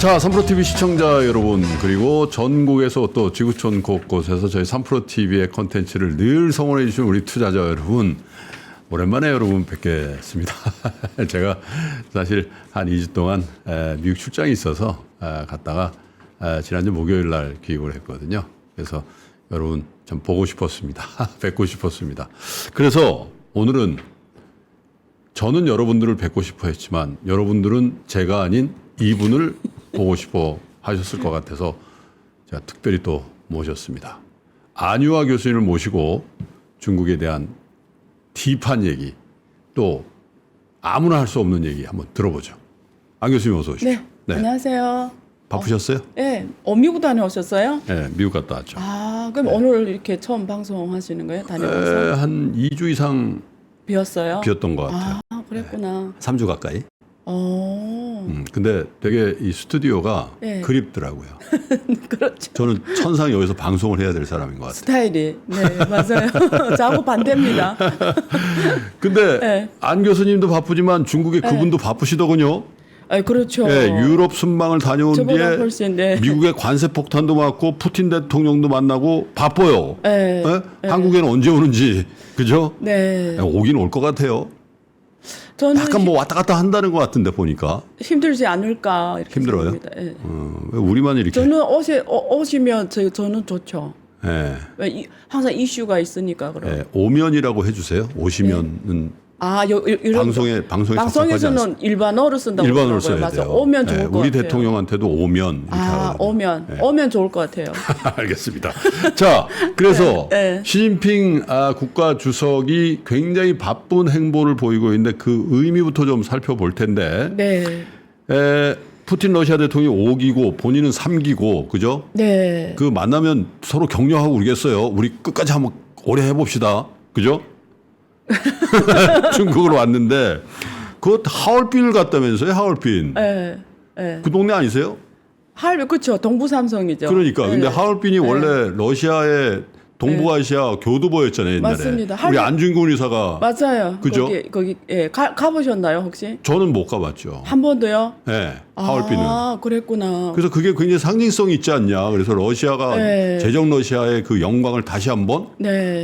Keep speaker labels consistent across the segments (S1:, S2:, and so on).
S1: 자, 3프로TV 시청자 여러분, 그리고 전국에서 또 지구촌 곳곳에서 저희 3프로TV의 컨텐츠를 늘 성원해 주신 우리 투자자 여러분, 오랜만에 여러분 뵙겠습니다. 제가 사실 한 2주 동안 미국 출장이 있어서 갔다가 지난주 목요일 날 귀국을 했거든요. 그래서 여러분 좀 보고 싶었습니다. 뵙고 싶었습니다. 그래서 오늘은 저는 여러분들을 뵙고 싶어 했지만 여러분들은 제가 아닌 이분을 보고 싶어 하셨을 것 같아서 제가 특별히 또 모셨습니다. 안유아 교수님을 모시고 중국에 대한 딥한 얘기, 또 아무나 할 수 없는 얘기 한번 들어보죠. 안 교수님 어서 오십시오.
S2: 네. 네. 안녕하세요.
S1: 바쁘셨어요?
S2: 네. 미국 다녀오셨어요?
S1: 네, 미국 갔다 왔죠.
S2: 그럼 오늘 이렇게 처음 방송하시는 거예요? 다녀와서?
S1: 한 2주 이상
S2: 비었어요?
S1: 비었던 것 같아요.
S2: 그랬구나.
S1: 3주 가까이. 근데 되게 이 스튜디오가
S2: 네.
S1: 그립더라고요.
S2: 그렇죠.
S1: 저는 천상 여기서 방송을 해야 될 사람인 것 같아요.
S2: 스타일이. 네, 맞아요. 저하고 반대입니다.
S1: 근데
S2: 네.
S1: 안 교수님도 바쁘지만 중국의 그분도 바쁘시더군요.
S2: 그렇죠.
S1: 네, 유럽 순방을 다녀온
S2: 저보다
S1: 뒤에
S2: 훨씬, 네.
S1: 미국의 관세 폭탄도 맞고 푸틴 대통령도 만나고 바빠요.
S2: 네.
S1: 네? 한국에는 언제 오는지, 그죠?
S2: 네.
S1: 오긴 올 것 같아요.
S2: 저는
S1: 약간 뭐 왔다 갔다 한다는 것 같은데 보니까.
S2: 힘들지 않을까 이렇게
S1: 힘들어요?
S2: 생각합니다. 네.
S1: 왜 우리만 이렇게.
S2: 저는 오시면 저는 좋죠.
S1: 네.
S2: 항상 이슈가 있으니까 그럼.
S1: 네, 오면이라고 해주세요. 오시면은.
S2: 방송에서는 일반어로 쓴다고
S1: 일반어로 써야
S2: 맞아.
S1: 돼요.
S2: 오면 좋을 것
S1: 우리
S2: 같아요.
S1: 대통령한테도 오면 이렇게 하거든요.
S2: 오면 좋을 것 같아요.
S1: 알겠습니다. 자, 그래서
S2: 네.
S1: 시진핑 국가 주석이 굉장히 바쁜 행보를 보이고 있는데 그 의미부터 좀 살펴볼 텐데.
S2: 네.
S1: 푸틴 러시아 대통령이 5기고 본인은 3기고 그죠?
S2: 네.
S1: 그 만나면 서로 격려하고 그러겠어요. 우리 끝까지 한번 오래 해봅시다. 그죠? 중국으로 왔는데 그 하얼빈을 갔다면서요? 하얼빈.
S2: 네. 네.
S1: 그 동네 아니세요?
S2: 하얼빈 그렇죠. 동부 삼성이죠.
S1: 그러니까.
S2: 네.
S1: 근데 하얼빈이 원래 러시아의 동부아시아 교두보였잖아요, 옛날에.
S2: 맞습니다.
S1: 우리 안중근 의사가.
S2: 맞아요.
S1: 그죠?
S2: 거기 가보셨나요 혹시?
S1: 저는 못 가봤죠.
S2: 한 번도요?
S1: 네, 하얼빈은.
S2: 그랬구나.
S1: 그래서 그게 굉장히 상징성이 있지 않냐. 그래서 러시아가 제정 러시아의 그 영광을 다시 한번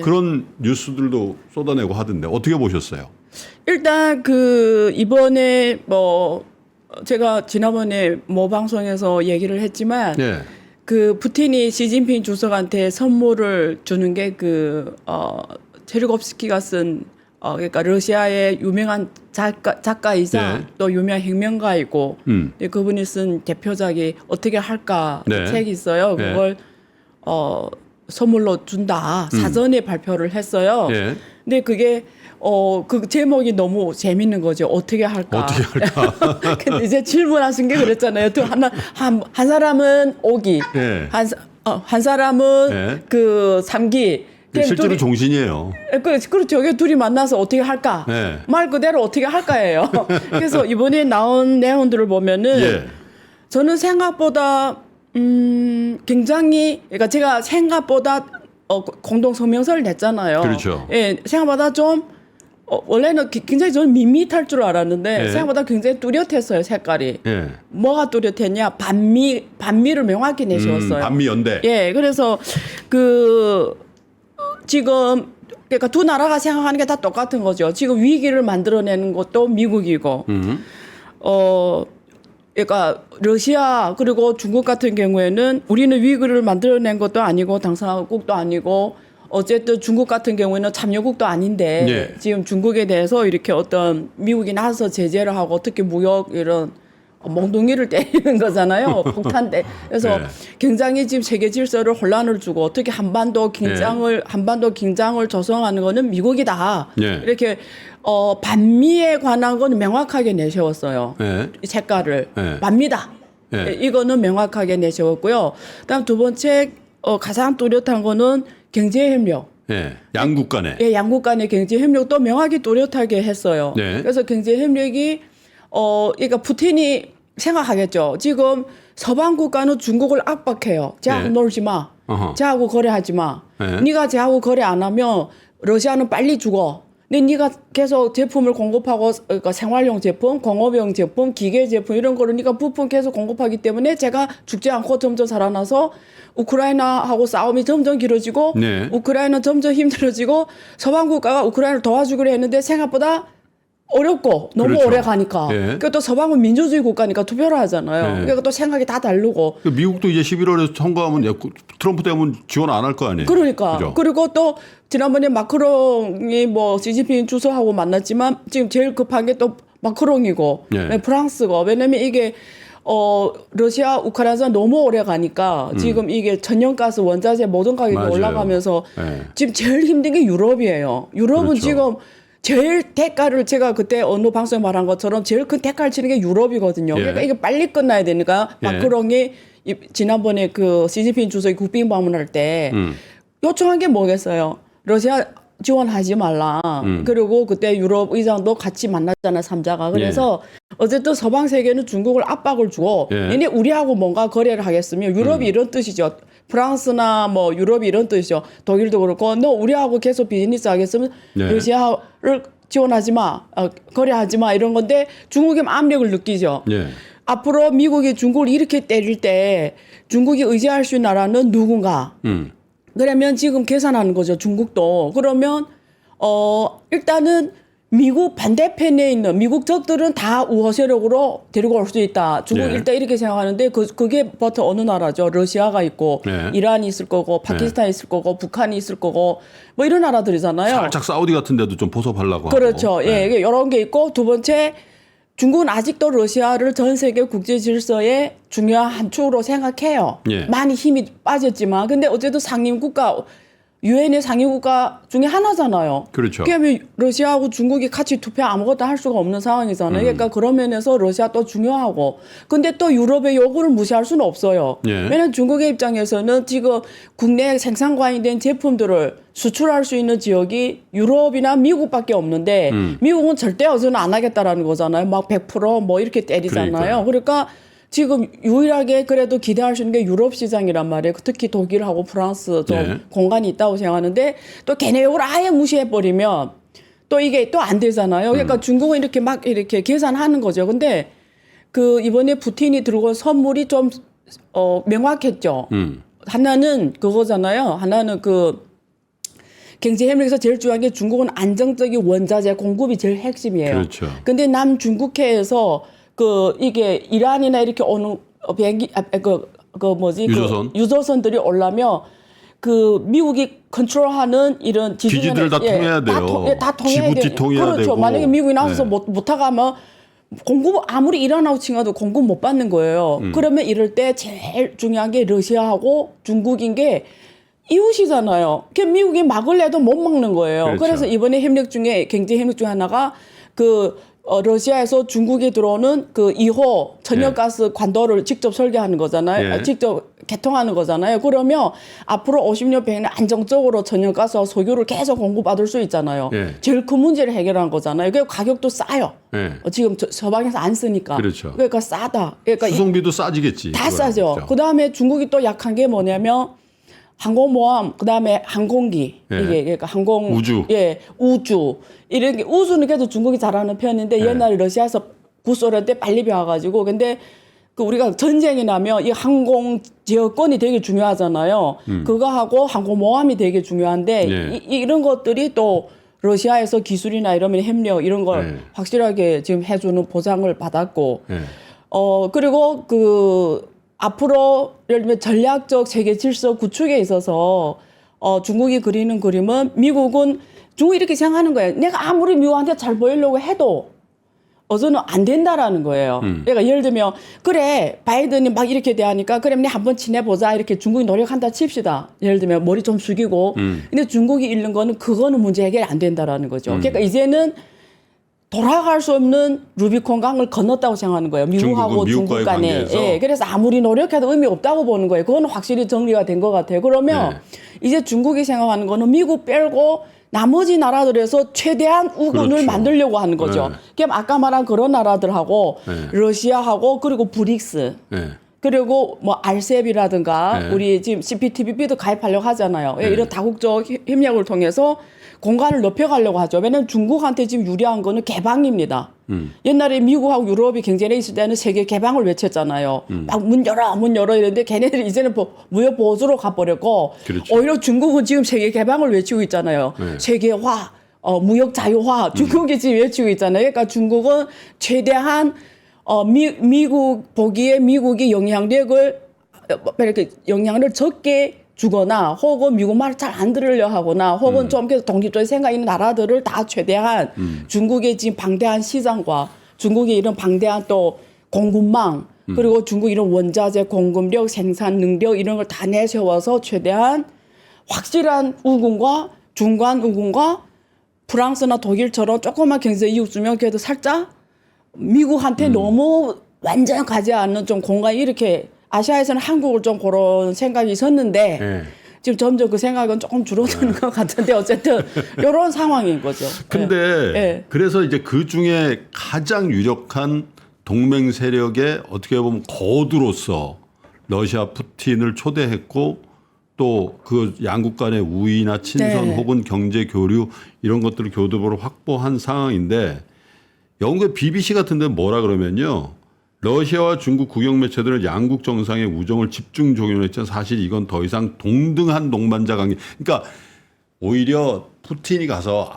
S1: 그런 뉴스들도 쏟아내고 하던데 어떻게 보셨어요?
S2: 일단 이번에 제가 지난번에 방송에서 얘기를 했지만
S1: 네.
S2: 푸틴이 시진핑 주석한테 선물을 주는 게 체르곱스키가 쓴 그러니까 러시아의 유명한 작가이자 또 유명한 혁명가이고 그분이 쓴 대표작이 어떻게 할까 책이 있어요. 그걸 선물로 준다. 사전에 발표를 했어요. 근데 그게 그 제목이 너무 재밌는 거죠. 어떻게 할까?
S1: 어떻게 할까?
S2: 근데 이제 질문하신 게 그랬잖아요. 한 사람은 5기, 한 사람은 3기.
S1: 실제로 종신이에요.
S2: 그렇죠. 둘이 만나서 어떻게 할까? 말 그대로 어떻게 할까예요. 그래서 이번에 나온 내용들을 보면은 저는 생각보다 굉장히 그러니까 제가 생각보다 공동 성명서를 냈잖아요.
S1: 그렇죠.
S2: 생각보다 좀 원래는 굉장히 저는 밋밋할 줄 알았는데 생각보다 굉장히 뚜렷했어요. 색깔이. 뭐가 뚜렷했냐? 반미를 명확히 내세웠어요.
S1: 반미 연대.
S2: 그래서 지금 그러니까 두 나라가 생각하는 게 다 똑같은 거죠. 지금 위기를 만들어내는 것도 미국이고, 그러니까 러시아 그리고 중국 같은 경우에는 우리는 위기를 만들어낸 것도 아니고 당사국도 아니고 어쨌든 중국 같은 경우에는 참여국도 아닌데 지금 중국에 대해서 이렇게 어떤 미국이 나서 제재를 하고 어떻게 무역 이런 몽둥이를 때리는 거잖아요. 폭탄 때. 그래서 굉장히 지금 세계 질서를 혼란을 주고 어떻게 한반도 긴장을 조성하는 거는 미국이다. 이렇게 반미에 관한 건 명확하게 내세웠어요. 색깔을 반미다. 이거는 명확하게 내세웠고요. 그다음 두 번째 가장 뚜렷한 거는 경제 협력.
S1: 양국 간에.
S2: 양국 간의 경제 협력도 명확히 뚜렷하게 했어요. 그래서 경제 협력이 그러니까 푸틴이 생각하겠죠. 지금 서방 국가는 중국을 압박해요. 쟤하고 놀지 마. 쟤하고 거래하지 마. 네가 쟤하고 거래 안 하면 러시아는 빨리 죽어. 근데 네가 계속 제품을 공급하고 그러니까 생활용 제품, 공업용 제품, 기계 제품 이런 거를 네가 부품 계속 공급하기 때문에 제가 죽지 않고 점점 살아나서 우크라이나하고 싸움이 점점 길어지고
S1: 네.
S2: 우크라이나 점점 힘들어지고 서방 국가가 우크라이나를 도와주기로 했는데 생각보다 어렵고 너무
S1: 그렇죠.
S2: 오래 가니까.
S1: 예.
S2: 그러니까 또 서방은 민주주의 국가니까 투표를 하잖아요.
S1: 예.
S2: 그러니까 또 생각이 다 다르고.
S1: 미국도 이제 11월에 선거하면 트럼프 때문에 지원 안 할 거 아니에요.
S2: 그러니까.
S1: 그죠?
S2: 그리고 또 지난번에 마크롱이 뭐 시진핑 주석하고 만났지만 지금 제일 급한 게 또 마크롱이고
S1: 예.
S2: 프랑스고. 왜냐면 이게 러시아 우크라이나 너무 오래 가니까 지금 이게 천연가스 원자재 모든 가격이
S1: 맞아요.
S2: 올라가면서
S1: 예.
S2: 지금 제일 힘든 게 유럽이에요. 유럽은
S1: 그렇죠.
S2: 지금 제일 대가를 제가 그때 어느 방송에 말한 것처럼 제일 큰 대가를 치는 게 유럽이거든요.
S1: 예.
S2: 그러니까 이게 빨리 끝나야 되니까
S1: 예.
S2: 마크롱이 지난번에 그 시진핑 주석이 국빈 방문할 때 요청한 게 뭐겠어요? 러시아 지원하지 말라. 그리고 그때 유럽 의장도 같이 만났잖아요, 삼자가. 그래서 어쨌든 서방 세계는 중국을 압박을 주고
S1: 예.
S2: 얘네 우리하고 뭔가 거래를 하겠으면 유럽이 이런 뜻이죠. 프랑스나 뭐 유럽이 이런 뜻이죠. 독일도 그렇고 너 우리하고 계속 비즈니스 하겠으면
S1: 네.
S2: 러시아를 지원하지 마, 거래하지 마 이런 건데 중국의 압력을 느끼죠.
S1: 예.
S2: 앞으로 미국이 중국을 이렇게 때릴 때 중국이 의지할 수 있는 나라는 누군가. 그러면 지금 계산하는 거죠. 중국도. 그러면 일단은 미국 반대편에 있는 미국 적들은 다 우호 세력으로 데리고 올 수 있다. 중국
S1: 네.
S2: 일단 이렇게 생각하는데 그게 버터 어느 나라죠? 러시아가 있고
S1: 네.
S2: 이란이 있을 거고 파키스탄이 있을 거고 북한이 있을 거고 뭐 이런 나라들이잖아요.
S1: 살짝 사우디 같은 데도 좀 보섭하려고
S2: 그렇죠.
S1: 하고.
S2: 예, 이런 게 있고 두 번째 중국은 아직도 러시아를 전 세계 국제 질서의 중요한 한 축으로 생각해요.
S1: 예.
S2: 많이 힘이 빠졌지만 근데 어쨌든 상임 국가 유엔의 상임 국가 중에 하나잖아요.
S1: 그렇죠.
S2: 그러면 러시아하고 중국이 같이 투표 아무것도 할 수가 없는 상황이잖아요. 그러니까 그런 면에서 러시아 또 중요하고. 근데 또 유럽의 요구를 무시할 수는 없어요.
S1: 예.
S2: 왜냐하면 중국의 입장에서는 지금 국내 생산 과잉된 제품들을 수출할 수 있는 지역이 유럽이나 미국밖에 없는데 미국은 절대 어서는 안 하겠다라는 거잖아요. 막 100%뭐 이렇게 때리잖아요.
S1: 그러니까요.
S2: 그러니까 지금 유일하게 그래도 기대할 수 있는 게 유럽 시장이란 말이에요. 특히 독일하고 프랑스 좀
S1: 네.
S2: 공간이 있다고 생각하는데 또 걔네 요걸 아예 무시해버리면 또 이게 또 안 되잖아요. 그러니까 중국은 이렇게 막 이렇게 계산하는 거죠. 근데 그 이번에 푸틴이 들고 온 선물이 좀 명확했죠. 하나는 그거잖아요. 하나는 그 경제 협력에서 제일 중요한 게 중국은 안정적인 원자재 공급이 제일 핵심이에요.
S1: 그렇죠.
S2: 근데 남중국해에서 그 이게 이란이나 이렇게 오는 비행기
S1: 유조선.
S2: 유조선들이 올라면 그 미국이 컨트롤하는 이런
S1: 기지들을 다 통해야 돼요.
S2: 다 통해야
S1: 지부티
S2: 돼요.
S1: 통해야
S2: 그렇죠.
S1: 되고.
S2: 만약에 미국이 나서서
S1: 네.
S2: 못 하가면 공급 아무리 이란하고 칭해도 공급 못 받는 거예요. 그러면 이럴 때 제일 중요한 게 러시아하고 중국인 게 이웃이잖아요. 그 미국이 막으려도 못 막는 거예요.
S1: 그렇죠.
S2: 그래서 이번에 협력 중에 경제 협력 중 하나가 그 러시아에서 중국에 들어오는 그 2호 천연가스 관도를 직접 설계하는 거잖아요.
S1: 예.
S2: 직접 개통하는 거잖아요. 그러면 앞으로 50년, 100년 안정적으로 천연가스와 석유를 계속 공급받을 수 있잖아요.
S1: 예.
S2: 제일 큰 문제를 해결한 거잖아요. 그리고 가격도 싸요.
S1: 예.
S2: 지금 서방에서 안 쓰니까.
S1: 그렇죠.
S2: 그러니까 싸다. 그러니까
S1: 수송비도 싸지겠지.
S2: 다
S1: 그거야,
S2: 싸죠.
S1: 그렇죠.
S2: 그다음에 중국이 또 약한 게 뭐냐면 항공모함, 그다음에 항공기,
S1: 예.
S2: 이게 그러니까 항공
S1: 우주.
S2: 예, 우주 이런 게 우주는 그래도 중국이 잘하는 편인데
S1: 예.
S2: 옛날에 러시아에서 구소련 때 빨리 배워가지고 근데 그 우리가 전쟁이 나면 이 항공 제어권이 되게 중요하잖아요. 그거 하고 항공모함이 되게 중요한데
S1: 예.
S2: 이런 것들이 또 러시아에서 기술이나 이러면 협력 이런 걸
S1: 예.
S2: 확실하게 지금 해주는 보장을 받았고.
S1: 예.
S2: 그리고 그 앞으로 예를 들면 전략적 세계 질서 구축에 있어서 중국이 그리는 그림은 미국은 중국이 이렇게 생각하는 거예요. 내가 아무리 미국한테 잘 보이려고 해도 어서는 안 된다라는 거예요. 그러니까 예를 들면 그래 바이든이 막 이렇게 대하니까 그래 내 한번 지내보자 이렇게 중국이 노력한다 칩시다. 예를 들면 머리 좀 숙이고 근데 중국이 잃는 거는 그거는 문제 해결이 안 된다라는 거죠. 그러니까 이제는 돌아갈 수 없는 루비콘 강을 건넜다고 생각하는 거예요. 미국하고
S1: 중국은
S2: 중국
S1: 미국과의
S2: 간에.
S1: 관계에서.
S2: 예, 그래서 아무리 노력해도 의미 없다고 보는 거예요. 그건 확실히 정리가 된 것 같아요. 그러면 이제 중국이 생각하는 거는 미국 빼고 나머지 나라들에서 최대한 우군을
S1: 그렇죠.
S2: 만들려고 하는 거죠.
S1: 네.
S2: 그럼 아까 말한 그런 나라들하고
S1: 네.
S2: 러시아하고 그리고 브릭스
S1: 예.
S2: 그리고 뭐 알셉이라든가
S1: 네.
S2: 우리 지금 CPTPP도 가입하려고 하잖아요. 예, 이런 다국적 협력을 통해서 공간을 넓혀가려고 하죠. 왜냐하면 중국한테 지금 유리한 거는 개방입니다. 옛날에 미국하고 유럽이 경쟁에 있을 때는 세계 개방을 외쳤잖아요. 막 문 열어 이랬는데 걔네들이 이제는 무역 보호주로 가버렸고
S1: 그렇죠.
S2: 오히려 중국은 지금 세계 개방을 외치고 있잖아요.
S1: 네.
S2: 세계화, 무역 자유화 중국이 지금 외치고 있잖아요. 그러니까 중국은 최대한 미국 보기에 미국이 영향력을 적게 주거나 혹은 미국 말을 잘 안 들으려 하거나 혹은 좀 독립적인 생각 있는 나라들을 다 최대한 중국의 지금 방대한 시장과 중국의 이런 방대한 또 공급망 그리고 중국 이런 원자재 공급력 생산 능력 이런 걸 다 내세워서 최대한 확실한 우군과 중간 우군과 프랑스나 독일처럼 조그만 경제 이익 주면 그래도 살짝 미국한테 너무 완전 가지 않는 좀 공간이 이렇게 아시아에서는 한국을 좀 그런 생각이 있었는데
S1: 네.
S2: 지금 점점 그 생각은 조금 줄어드는 것 같은데 어쨌든 이런 상황인 거죠.
S1: 근데
S2: 네.
S1: 그래서 이제 그 중에 가장 유력한 동맹 세력의 어떻게 보면 거두로서 러시아 푸틴을 초대했고 또 그 양국 간의 우위나 친선
S2: 네.
S1: 혹은 경제 교류 이런 것들을 교두보로 확보한 상황인데 영국의 BBC 같은 데는 뭐라 그러면요. 러시아와 중국 국영 매체들은 양국 정상의 우정을 집중 종용했지만 사실 이건 더 이상 동등한 동반자 관계. 그러니까 오히려 푸틴이 가서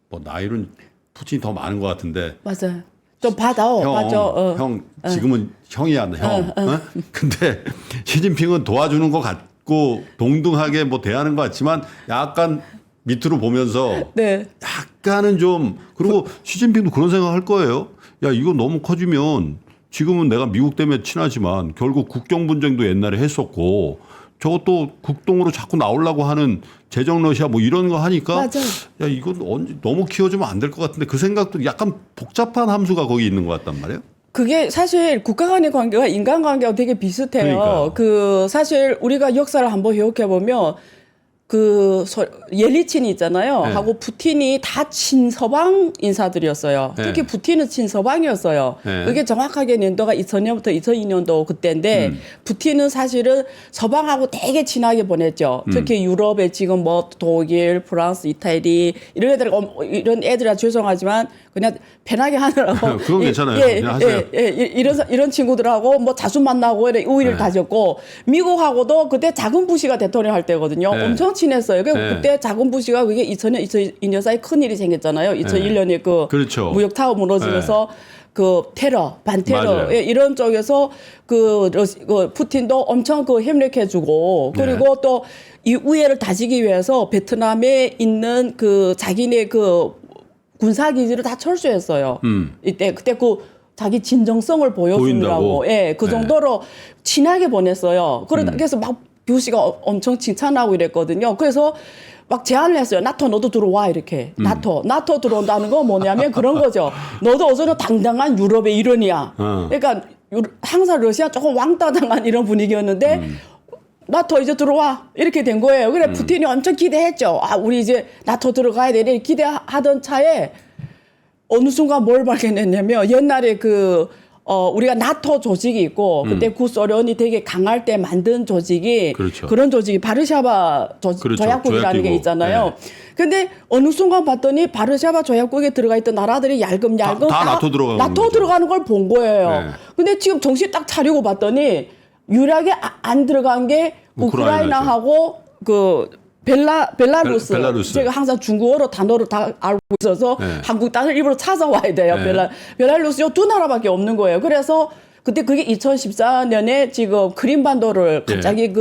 S1: 뭐 나이는 푸틴이 더 많은 것 같은데
S2: 맞아요. 좀 받아.
S1: 형 지금은 형이야 형. 어? 근데 시진핑은 도와주는 것 같고 동등하게 뭐 대하는 것 같지만 약간 밑으로 보면서
S2: 네.
S1: 약간은 좀 그리고 시진핑도 그런 생각할 거예요. 야 이거 너무 커지면 지금은 내가 미국 때문에 친하지만 결국 국경 분쟁도 옛날에 했었고 저것도 국동으로 자꾸 나오려고 하는 제정 러시아 뭐 이런 거 하니까
S2: 맞아요.
S1: 야 이건 언제 너무 키워주면 안 될 것 같은데 그 생각도 약간 복잡한 함수가 거기 있는 것 같단 말이에요.
S2: 그게 사실 국가 간의 관계가 인간 관계와 되게 비슷해요.
S1: 그러니까요.
S2: 그 사실 우리가 역사를 한번 기억해 보면 옐리친이 있잖아요.
S1: 네.
S2: 하고 푸틴이 다 친서방 인사들이었어요.
S1: 네.
S2: 특히 푸틴은 친서방이었어요.
S1: 네.
S2: 그게 정확하게 년도가 2000년부터 2002년도 그때인데 푸틴은 사실은 서방하고 되게 친하게 보냈죠. 특히 유럽에 지금 뭐 독일, 프랑스, 이태리 이런 애들아 죄송하지만 그냥 편하게 하느라고
S1: 그건 괜찮아요. 그냥 하세요.
S2: 이런 친구들하고 뭐 자주 만나고 이래 우위를
S1: 네.
S2: 다졌고 미국하고도 그때 작은 부시가 대통령 할 때거든요.
S1: 네.
S2: 엄청 친했어요. 그
S1: 네.
S2: 그때 작은 부시가 그게 2000년, 2002년 사이 큰 일이 생겼잖아요. 2001년에 그
S1: 그렇죠.
S2: 무역 타워 무너지면서 그 테러, 반테러
S1: 맞아요.
S2: 이런 쪽에서 그 푸틴도 엄청 그 협력해주고
S1: 네.
S2: 그리고 또 이 우애를 다지기 위해서 베트남에 있는 그 자기네 그 군사 기지를 다 철수했어요. 그때 그 자기 진정성을 보여주느라고
S1: 보인다고?
S2: 예, 그
S1: 네.
S2: 정도로 친하게 보냈어요. 그래서 막 뷰시가 엄청 칭찬하고 이랬거든요. 그래서 막 제안을 했어요. 나토 너도 들어와 이렇게. 나토 들어온다는 건 뭐냐면 그런 거죠. 너도 어서는 당당한 유럽의 일원이야. 그러니까 항상 러시아 조금 왕따 당한 이런 분위기였는데 나토 이제 들어와 이렇게 된 거예요. 그래 푸틴이 엄청 기대했죠. 우리 이제 나토 들어가야 되네 기대하던 차에 어느 순간 뭘 발견했냐면 옛날에 우리가 나토 조직이 있고 그때 구소련이 되게 강할 때 만든 조직이
S1: 그렇죠.
S2: 그런 조직이 바르샤바
S1: 그렇죠.
S2: 조약국이라는 게
S1: 조약기구.
S2: 있잖아요.
S1: 네.
S2: 근데 어느 순간 봤더니 바르샤바 조약국에 들어가 있던 나라들이 얄금얄금
S1: 다 나토 들어가는
S2: 나토
S1: 거죠.
S2: 들어가는 걸 본 거예요.
S1: 네.
S2: 근데 지금 정신 딱 차리고 봤더니 유일하게 안 들어간 게 우크라이나하고 벨라루스.
S1: 벨라루스.
S2: 제가 항상 중국어로 단어를 다 알고 있어서
S1: 네.
S2: 한국 땅을 일부러 찾아와야 돼요.
S1: 네.
S2: 벨라루스 요 두 나라밖에 없는 거예요. 그래서 그때 그게 2014년에 지금 크림반도를 갑자기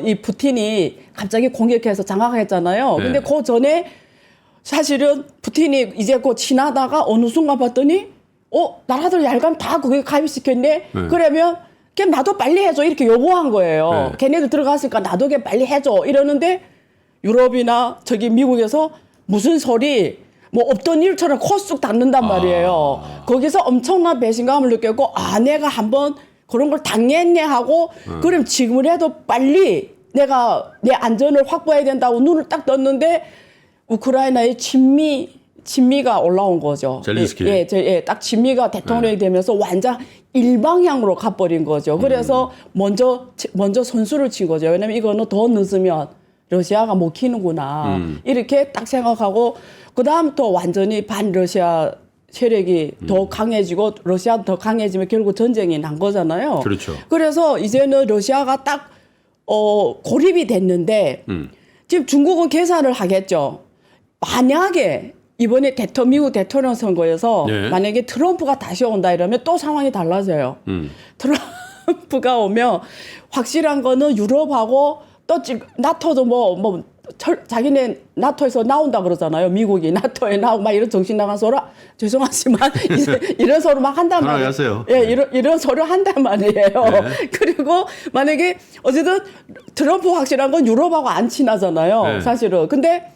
S2: 이 푸틴이 갑자기 공격해서 장악했잖아요. 근데 그 전에 사실은 푸틴이 이제 곧 지나다가 어느 순간 봤더니 나라들 얄감 다 거기에 가입시켰네. 그러면 그냥 나도 빨리 해줘 이렇게 요구한 거예요. 걔네들 들어갔으니까 나도 그냥 빨리 해줘 이러는데 유럽이나 저기 미국에서 무슨 소리 뭐 없던 일처럼 코쑥 닫는단 말이에요. 거기서 엄청난 배신감을 느꼈고 내가 한번 그런 걸 당했네 하고 그럼 지금이라도 빨리 내가 내 안전을 확보해야 된다고 눈을 딱 떴는데 우크라이나의 친미가 올라온 거죠.
S1: 젤렌스키.
S2: 딱 친미가 대통령이 되면서 완전 일방향으로 가버린 거죠. 그래서 먼저 선수를 친 거죠. 왜냐면 이거는 더 늦으면 러시아가 먹히는구나. 이렇게 딱 생각하고 그다음부터 완전히 반러시아 세력이 더 강해지고 러시아도 더 강해지면 결국 전쟁이 난 거잖아요.
S1: 그렇죠.
S2: 그래서 이제는 러시아가 딱 고립이 됐는데 지금 중국은 계산을 하겠죠. 만약에 이번에 미국 대통령 선거에서
S1: 네.
S2: 만약에 트럼프가 다시 온다 이러면 또 상황이 달라져요. 트럼프가 오면 확실한 거는 유럽하고 또 나토도 자기네 나토에서 나온다 그러잖아요. 미국이 나토에 나오고 막 이런 정신 나간 소리 죄송하지만 이런 소리 막 한단 말이에요.
S1: 하세요.
S2: 예, 이런 소리 한단 말이에요.
S1: 네.
S2: 그리고 만약에 어쨌든 트럼프 확실한 건 유럽하고 안 친하잖아요.
S1: 네.
S2: 사실은. 근데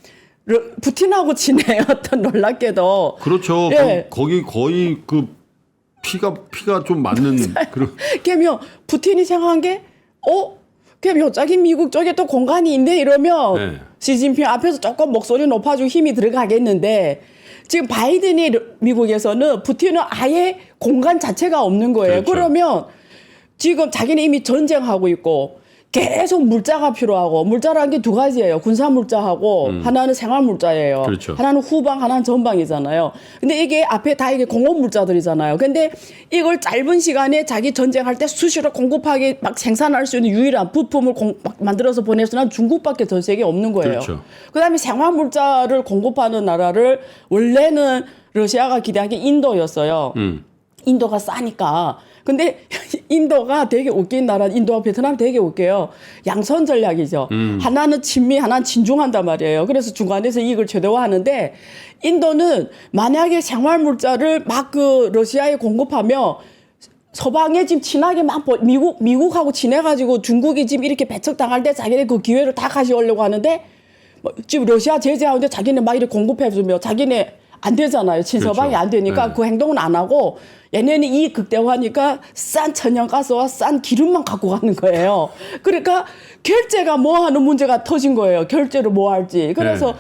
S2: 푸틴하고 친해요. 어떤 놀랍게도.
S1: 그렇죠.
S2: 예.
S1: 거기 거의 그 피가 좀 맞는 그런.
S2: 그러면 푸틴이 생각한 게 그럼 자기 미국 쪽에 또 공간이 있네 이러면
S1: 네.
S2: 시진핑 앞에서 조금 목소리 높아지고 힘이 들어가겠는데 지금 바이든이 미국에서는 푸틴은 아예 공간 자체가 없는 거예요.
S1: 그렇죠.
S2: 그러면 지금 자기는 이미 전쟁하고 있고 계속 물자가 필요하고 물자라는 게 두 가지예요. 군사 물자하고 하나는 생활 물자예요.
S1: 그렇죠.
S2: 하나는 후방, 하나는 전방이잖아요. 근데 이게 앞에 다 이게 공업 물자들이잖아요. 근데 이걸 짧은 시간에 자기 전쟁할 때 수시로 공급하게 막 생산할 수 있는 유일한 부품을 막 만들어서 보낼 수는 중국밖에 전 세계에 없는 거예요.
S1: 그렇죠.
S2: 그다음에 생활 물자를 공급하는 나라를 원래는 러시아가 기대한 게 인도였어요. 인도가 싸니까. 근데 인도가 되게 웃긴 나라, 인도와 베트남 되게 웃겨요. 양선 전략이죠. 하나는 친미, 하나는 친중한단 말이에요. 그래서 중간에서 이익을 최대화하는데 인도는 만약에 생활 물자를 막 그 러시아에 공급하면 서방에 지금 친하게 막 미국하고 친해가지고 중국이 지금 이렇게 배척당할 때 자기네 그 기회를 다 가져오려고 하는데 지금 러시아 제재하는데 자기네 막 이렇게 공급해주면 자기네 안 되잖아요. 친서방이
S1: 그렇죠.
S2: 안 되니까
S1: 네.
S2: 그 행동은 안 하고 얘네는 이익 극대화하니까 싼 천연가스와 싼 기름만 갖고 가는 거예요. 그러니까 결제가 뭐 하는 문제가 터진 거예요. 결제를 뭐 할지. 그래서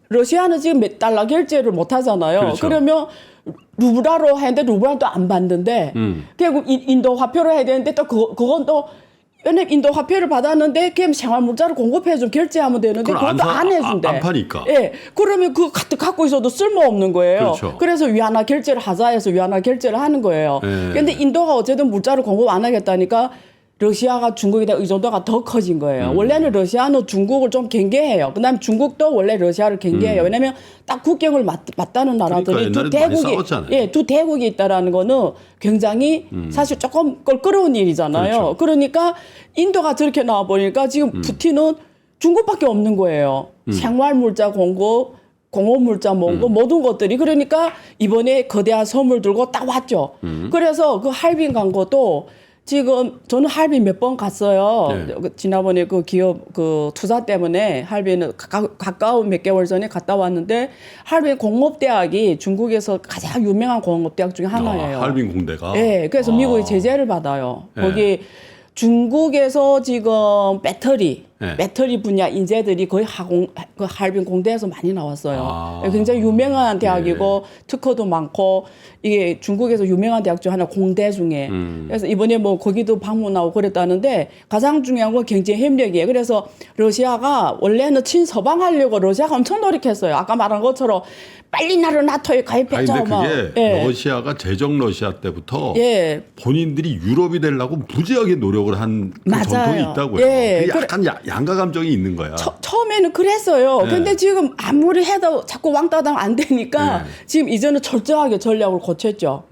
S2: 러시아는 지금 몇 달러 결제를 못 하잖아요.
S1: 그렇죠.
S2: 그러면 루블화로 했는데 루블화는 또 안 받는데 결국 인도 화표로 해야 되는데 또 그건 또 왜냐면 인도 화폐를 받았는데 걔 생활 물자를 공급해 좀 결제하면 되는데 그것도 안 해준대.
S1: 안 파니까.
S2: 예. 그러면 그거 갖고 있어도 쓸모없는 거예요.
S1: 그렇죠.
S2: 그래서 위안화 결제를 하자 해서 위안화 결제를 하는 거예요.
S1: 예.
S2: 근데 인도가 어쨌든 물자를 공급 안 하겠다니까 러시아가 중국에 대한 의존도가 더 커진 거예요. 원래는 러시아는 중국을 좀 경계해요. 그다음에 중국도 원래 러시아를 경계해요. 왜냐하면 딱 국경을 맞다는 나라들이
S1: 그러니까
S2: 두
S1: 옛날에도 많이
S2: 대국이
S1: 싸웠잖아요.
S2: 두 대국이 있다라는 거는 굉장히 사실 조금 껄끄러운 일이잖아요.
S1: 그렇죠.
S2: 그러니까 인도가 저렇게 나와 보니까 지금 푸틴은 중국밖에 없는 거예요. 생활 물자 공급, 공업 물자 공급 모든 것들이 그러니까 이번에 거대한 선물 들고 딱 왔죠. 그래서 그 할빈 간 것도 지금 저는 할빈 몇 번 갔어요.
S1: 네.
S2: 지난번에 그 기업 그 투자 때문에 할빈은 가까운 몇 개월 전에 갔다 왔는데 할빈 공업대학이 중국에서 가장 유명한 공업대학 중에 하나예요.
S1: 할빈 공대가.
S2: 네, 그래서 미국이 제재를 받아요.
S1: 네.
S2: 거기 중국에서 지금 배터리
S1: 네.
S2: 분야 인재들이 거의 그 할빈 공대에서 많이 나왔어요.
S1: 아.
S2: 굉장히 유명한 대학이고 특허도 많고 이게 중국에서 유명한 대학 중 하나 공대 중에. 그래서 이번에 뭐 거기도 방문하고 그랬다는데 가장 중요한 건 경제 협력이에요. 그래서 러시아가 원래는 친서방하려고 러시아가 엄청 노력했어요. 아까 말한 것처럼 빨리 나를 나토에 가입해줘.
S1: 아니, 근데 그게
S2: 예.
S1: 러시아가 제정 러시아 때부터
S2: 예.
S1: 본인들이 유럽이 되려고 무지하게 노력을 한 그
S2: 맞아요.
S1: 전통이 있다고요.
S2: 예.
S1: 그게 약간 양가 감정이 있는 거야.
S2: 처음에는 그랬어요.
S1: 네.
S2: 근데 지금 아무리 해도 자꾸 왕따당 안 되니까
S1: 네.
S2: 지금 이제는 철저하게 전략을 고쳤죠.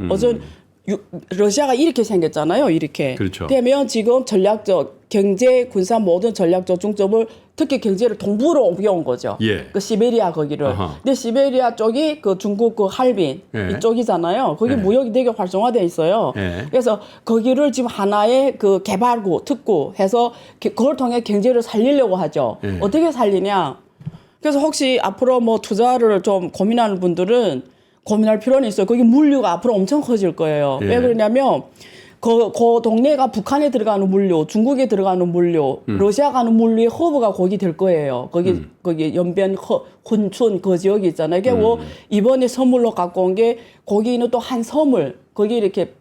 S2: 러시아가 이렇게 생겼잖아요. 이렇게.
S1: 그렇죠.
S2: 되면 지금 전략적 경제, 군사 모든 전략적 중점을 특히 경제를 동부로 옮겨온 거죠.
S1: 예.
S2: 그 시베리아 거기를.
S1: 아하.
S2: 근데 시베리아 쪽이 그 중국 그 할빈
S1: 예.
S2: 이쪽이잖아요. 거기
S1: 예.
S2: 무역이 되게 활성화돼 있어요.
S1: 예.
S2: 그래서 거기를 지금 하나의 그 개발구, 특구 해서 그걸 통해 경제를 살리려고 하죠.
S1: 예.
S2: 어떻게 살리냐? 그래서 혹시 앞으로 뭐 투자를 좀 고민하는 분들은 고민할 필요는 있어요. 거기 물류가 앞으로 엄청 커질 거예요.
S1: 예.
S2: 왜 그러냐면 그 동네가 북한에 들어가는 물류, 중국에 들어가는 물류, 러시아 가는 물류의 허브가 거기 될 거예요. 거기 연변, 훈춘 그 지역이 있잖아요. 이게 뭐 이번에 선물로 갖고 온 게 거기는 또 한 섬을 거기 이렇게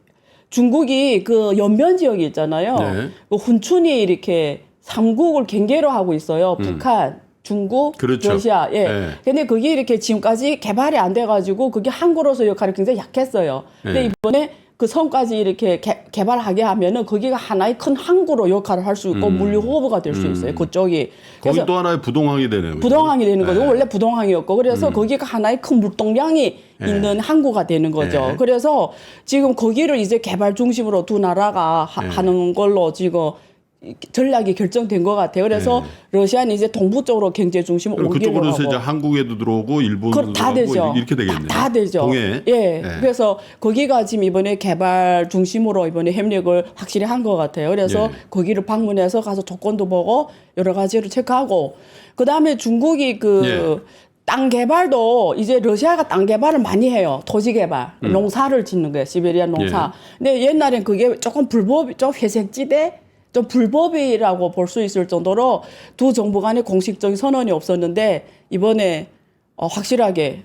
S2: 중국이 그 연변 지역이 있잖아요.
S1: 네.
S2: 그 훈춘이 이렇게 삼국을 경계로 하고 있어요. 북한, 중국,
S1: 그렇죠.
S2: 러시아. 예.
S1: 예.
S2: 근데 그게 이렇게 지금까지 개발이 안 돼가지고 그게 한국으로서 역할이 굉장히 약했어요. 근데
S1: 예.
S2: 이번에 그 섬까지 이렇게 개발하게 하면은 거기가 하나의 큰 항구로 역할을 할 수 있고 물류 호흡가 될 수 있어요. 그쪽이.
S1: 거기 또 하나의 부동항이 되네요.
S2: 부동항이 되는 거죠.
S1: 예.
S2: 원래 부동항이었고 그래서 거기가 하나의 큰 물동량이 있는 항구가 되는 거죠.
S1: 예.
S2: 그래서 지금 거기를 이제 개발 중심으로 두 나라가 하는 걸로 지금 전략이 결정된 것 같아요. 그래서 러시아는 이제 동부 쪽으로 경제 중심을
S1: 그럼
S2: 옮기려고
S1: 그쪽으로서
S2: 하고.
S1: 이제 한국에도 들어오고 일본도
S2: 다
S1: 들어오고
S2: 되죠.
S1: 이렇게 되겠네요.
S2: 다 되죠.
S1: 동해.
S2: 예. 그래서 거기가 지금 이번에 개발 중심으로 이번에 협력을 확실히 한 것 같아요. 그래서
S1: 예.
S2: 거기를 방문해서 가서 조건도 보고 여러 가지를 체크하고 그 다음에 중국이 그 땅 개발도 이제 러시아가 땅 개발을 많이 해요. 토지 개발, 농사를 짓는 거예요. 시베리아 농사. 근데 옛날엔 그게 조금 불법, 좀 회색지대, 좀 불법이라고 볼 수 있을 정도로 두 정부 간에 공식적인 선언이 없었는데 이번에 확실하게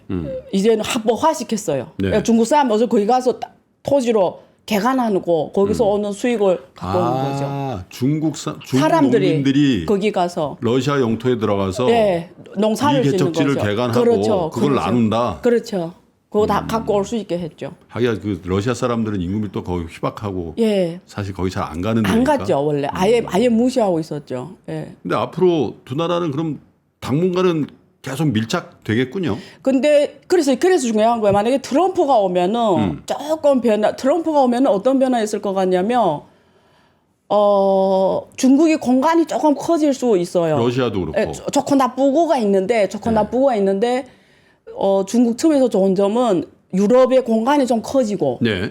S2: 이제는 합법화 시켰어요.
S1: 네.
S2: 그러니까 중국 사람 어서 거기 가서 토지로 개간하고 거기서 오는 수익을 갖고 오는 거죠.
S1: 중국
S2: 사람들이
S1: 농민들이
S2: 거기 가서
S1: 러시아 영토에 들어가서
S2: 예, 농사를
S1: 이
S2: 짓는
S1: 개척지를
S2: 거죠.
S1: 개간하고
S2: 그렇죠.
S1: 그걸
S2: 그렇죠.
S1: 나눈다.
S2: 그렇죠. 그거 다 갖고 올 수 있게 했죠.
S1: 하기야 그 러시아 사람들은 임금이 거기 휘박하고
S2: 예.
S1: 사실 거기 잘 안 가는
S2: 안
S1: 데니까.
S2: 갔죠, 원래. 아예 무시하고 있었죠. 예.
S1: 근데 앞으로 두 나라는 그럼 당분간은 계속 밀착되겠군요.
S2: 근데 그래서 중요한 거예요. 만약에 트럼프가 오면은 조금 트럼프가 오면은 어떤 변화 있을 것 같냐면 중국이 공간이 조금 커질 수 있어요.
S1: 러시아도 그렇고.
S2: 예, 좋고 나쁘고가 있는데 중국 측에서 좋은 점은 유럽의 공간이 좀 커지고
S1: 네.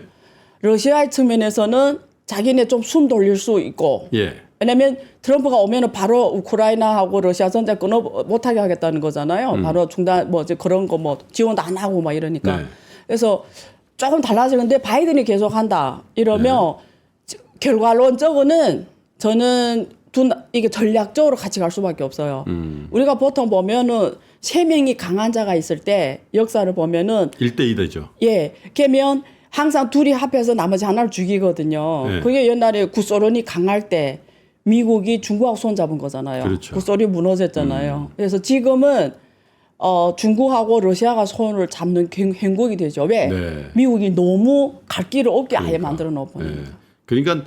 S2: 러시아의 측면에서는 자기네 좀 숨 돌릴 수 있고
S1: 예.
S2: 왜냐면 트럼프가 오면은 바로 우크라이나하고 러시아 전쟁 끊어 못하게 하겠다는 거잖아요. 바로 중단 이제 그런 거 지원도 안 하고 막 이러니까.
S1: 네.
S2: 그래서 조금 달라지는데 바이든이 계속 한다 이러면 결과론적으로는 저는 이게 전략적으로 같이 갈 수밖에 없어요. 우리가 보통 보면은 세 명이 강한 자가 있을 때 역사를 보면은
S1: 1대2 되죠.
S2: 예, 그러면 항상 둘이 합해서 나머지 하나를 죽이거든요.
S1: 네.
S2: 그게 옛날에 구소련이 강할 때 미국이 중국하고 손잡은 거잖아요.
S1: 그렇죠.
S2: 구소련이 무너졌잖아요. 그래서 지금은 중국하고 러시아가 손을 잡는 행국이 되죠. 왜?
S1: 네.
S2: 미국이 너무 갈 길을 없게 아예 만들어 놓고.
S1: 예. 그러니까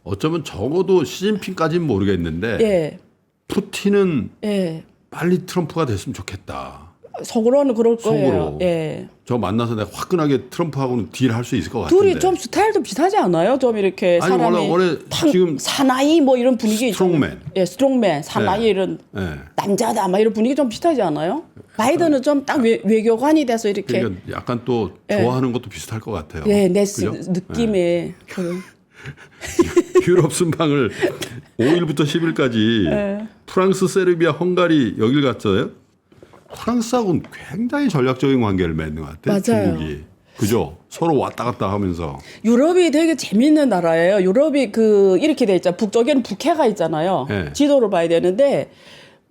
S1: 어쩌면 적어도 시진핑까지는 모르겠는데
S2: 예.
S1: 푸틴은
S2: 예.
S1: 빨리 트럼프가 됐으면 좋겠다.
S2: 속으로는 그럴 거예요.
S1: 속으로.
S2: 예.
S1: 저 만나서 내가 화끈하게 트럼프하고는 딜할 수 있을 것 같은데.
S2: 둘이 좀 스타일도 비슷하지 않아요? 좀 이렇게
S1: 아니,
S2: 사람이
S1: 원래 지금
S2: 사나이 뭐 이런 분위기
S1: 스트롱맨.
S2: 있잖아요. 예, 스트롱맨, 사나이
S1: 네.
S2: 이런
S1: 예.
S2: 남자다 막 이런 분위기 좀 비슷하지 않아요? 바이든은 좀 딱 외교관이 돼서 이렇게
S1: 그러니까 약간 또 좋아하는 것도 비슷할 것 같아요.
S2: 예, 내
S1: 그죠?
S2: 느낌에 그
S1: 유럽 순방을 5일부터 10일까지 프랑스, 세르비아, 헝가리 여길 갔어요. 프랑스하고는 굉장히 전략적인 관계를 맺는 것 같아요.
S2: 맞아요.
S1: 중국이. 그죠? 서로 왔다 갔다 하면서.
S2: 유럽이 되게 재밌는 나라예요. 유럽이 이렇게 돼 있잖아요. 북쪽에는 북해가 있잖아요.
S1: 네.
S2: 지도를 봐야 되는데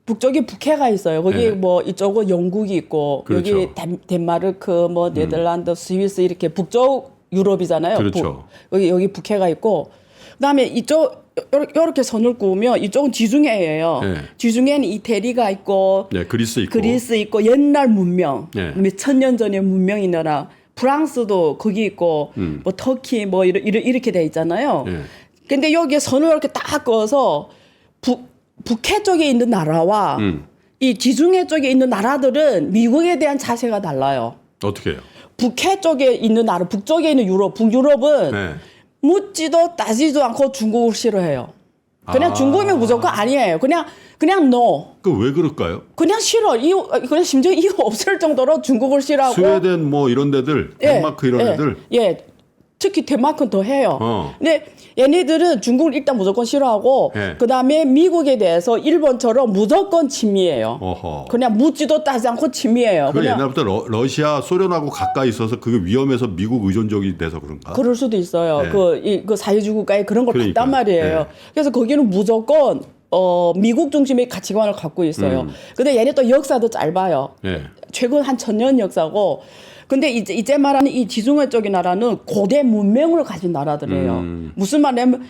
S2: 북쪽에 북해가 있어요. 거기
S1: 네.
S2: 뭐 이쪽은 영국이 있고
S1: 그렇죠.
S2: 여기 덴마르크, 뭐 네덜란드, 스위스 이렇게 북쪽 유럽이잖아요.
S1: 그렇죠.
S2: 여기 북해가 있고 그다음에 이쪽 이렇게 선을 그으면 이쪽은 지중해예요.
S1: 네.
S2: 지중해는 이태리가 있고
S1: 네, 그리스 있고.
S2: 옛날 문명
S1: 네.
S2: 몇 천 년 전의 문명이 나라 프랑스도 거기 있고 뭐 터키 뭐 이렇게 돼 있잖아요.
S1: 네.
S2: 근데 여기에 선을 이렇게 딱 그어서 북해 쪽에 있는 나라와 이 지중해 쪽에 있는 나라들은 미국에 대한 자세가 달라요.
S1: 어떻게 해요?
S2: 북해 쪽에 있는 나라, 북쪽에 있는 북유럽은
S1: 네.
S2: 묻지도 따지도 않고 중국을 싫어해요. 그냥 중국이면 무조건 아니에요. 그냥 no.
S1: 그 왜 그럴까요?
S2: 그냥 싫어. 그냥 심지어 이유 없을 정도로 중국을 싫어하고.
S1: 스웨덴 뭐 이런 데들, 덴마크 이런 데들.
S2: 예. 특히 덴마크는 더 해요. 근데 얘네들은 중국을 일단 무조건 싫어하고
S1: 예.
S2: 그다음에 미국에 대해서 일본처럼 무조건 친미해요.
S1: 어허.
S2: 그냥 묻지도 따지 않고 친미해요.
S1: 그건
S2: 그냥
S1: 옛날부터 러시아, 소련하고 가까이 있어서 그게 위험해서 미국 의존적이 돼서 그런가?
S2: 그럴 수도 있어요.
S1: 네.
S2: 그 사회주의 국가에 그런 걸
S1: 그러니까.
S2: 봤단 말이에요.
S1: 네.
S2: 그래서 거기는 무조건 미국 중심의 가치관을 갖고 있어요. 근데 얘네 또 역사도 짧아요.
S1: 네.
S2: 최근 한 1000년 역사고. 근데 이제 말하는 이 지중해 쪽의 나라는 고대 문명을 가진 나라들이에요. 무슨 말이냐면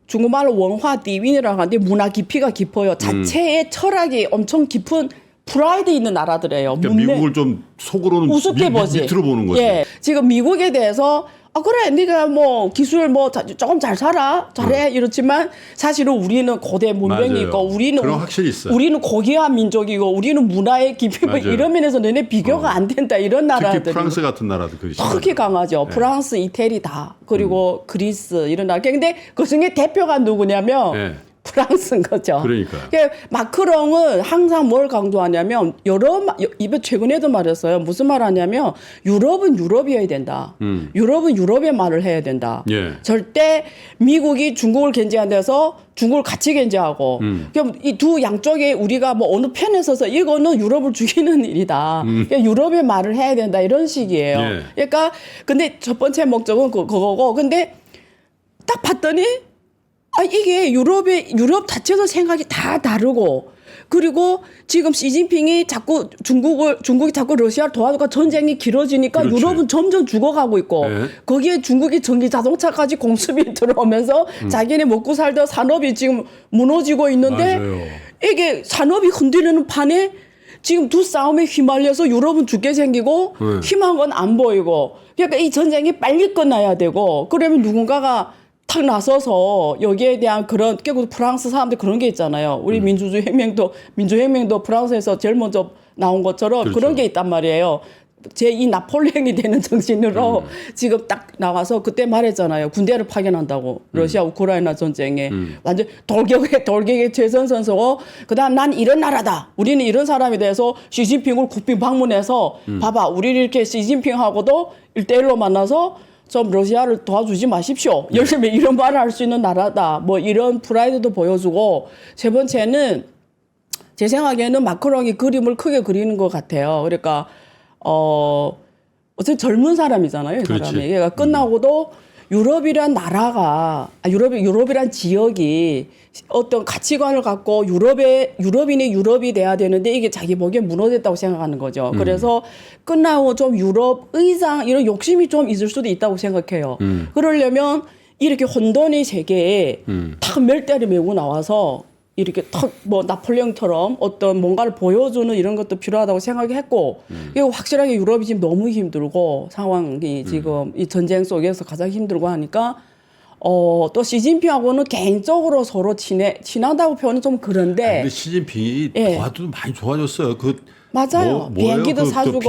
S2: 중국말로 원화 디윈이라고 하는데 문화 깊이가 깊어요. 자체의 철학이 엄청 깊은 프라이드 있는 나라들이에요.
S1: 그러니까 미국을 좀 속으로는
S2: 우습게 보지.
S1: 밑으로 보는 거지.
S2: 예, 지금 미국에 대해서 그래 네가 뭐 기술 뭐 조금 잘 살아 잘해 이렇지만 사실은 우리는 고대 문명이
S1: 맞아요.
S2: 있고 우리는
S1: 그런 확실히 있어요.
S2: 우리는 고귀한 민족이고 우리는 문화의 깊이 뭐
S1: 맞아요.
S2: 이런 면에서 너네 비교가 안 된다 이런 나라들이
S1: 특히 프랑스 같은 나라도 그게
S2: 특히 강하죠.
S1: 네.
S2: 프랑스, 이태리 다 그리고 그리스 이런 나라. 근데 그 중에 대표가 누구냐면
S1: 네.
S2: 프랑스인 거죠.
S1: 그러니까요.
S2: 그러니까 마크롱은 항상 뭘 강조하냐면 이번 최근에도 말했어요. 무슨 말 하냐면 유럽은 유럽이어야 된다. 유럽은 유럽의 말을 해야 된다.
S1: 예.
S2: 절대 미국이 중국을 견제한 데서 중국을 같이 견제하고 그럼 이 두 양쪽에 우리가 뭐 어느 편에 서서 이거는 유럽을 죽이는 일이다. 그러니까 유럽의 말을 해야 된다 이런 식이에요.
S1: 예.
S2: 그러니까 근데 첫 번째 목적은 그거고 근데 딱 봤더니 이게 유럽 자체도 생각이 다 다르고 그리고 지금 시진핑이 자꾸 중국이 자꾸 러시아를 도와주고 전쟁이 길어지니까
S1: 그렇지.
S2: 유럽은 점점 죽어가고 있고
S1: 네.
S2: 거기에 중국이 전기 자동차까지 공습이 들어오면서 자기네 먹고 살던 산업이 지금 무너지고 있는데
S1: 맞아요.
S2: 이게 산업이 흔들리는 판에 지금 두 싸움에 휘말려서 유럽은 죽게 생기고 희망한 건 안 보이고 그러니까 이 전쟁이 빨리 끝나야 되고 그러면 누군가가 탁 나서서 여기에 대한 그런 결국 프랑스 사람들 그런 게 있잖아요. 우리 민주혁명도 프랑스에서 제일 먼저 나온 것처럼
S1: 그렇죠.
S2: 그런 게 있단 말이에요. 제2 나폴레옹이 되는 정신으로 지금 딱 나와서 그때 말했잖아요. 군대를 파견한다고. 러시아 우크라이나 전쟁에. 완전 돌격의 최선선수고 그다음 난 이런 나라다. 우리는 이런 사람에 대해서 시진핑을 국빈 방문해서 봐봐. 우리 이렇게 시진핑하고도 1대1로 만나서 좀 러시아를 도와주지 마십시오. 열심히 이런 말을 할 수 있는 나라다. 뭐 이런 프라이드도 보여주고 세 번째는 제 생각에는 마크롱이 그림을 크게 그리는 것 같아요. 그러니까 어쨌든 젊은 사람이잖아요. 이
S1: 그렇지.
S2: 사람이. 그러니까 끝나고도 유럽이란 나라가 유럽이란 지역이 어떤 가치관을 갖고 유럽인이 유럽이 돼야 되는데 이게 자기 보기에 무너졌다고 생각하는 거죠. 그래서 끝나고 좀 유럽 의상 이런 욕심이 좀 있을 수도 있다고 생각해요. 그러려면 이렇게 혼돈의 세계에 탁 멸대를 메고 나와서 이렇게 탁 뭐 나폴레옹처럼 어떤 뭔가를 보여주는 이런 것도 필요하다고 생각했고 그리고 확실하게 유럽이 지금 너무 힘들고 상황이 지금 이 전쟁 속에서 가장 힘들고 하니까 또 시진핑하고는 개인적으로 서로 친하다고 표현은 좀 그런데
S1: 근데 시진핑이
S2: 예.
S1: 도와도 많이 좋아졌어요.
S2: 맞아요. 비행기도 사주고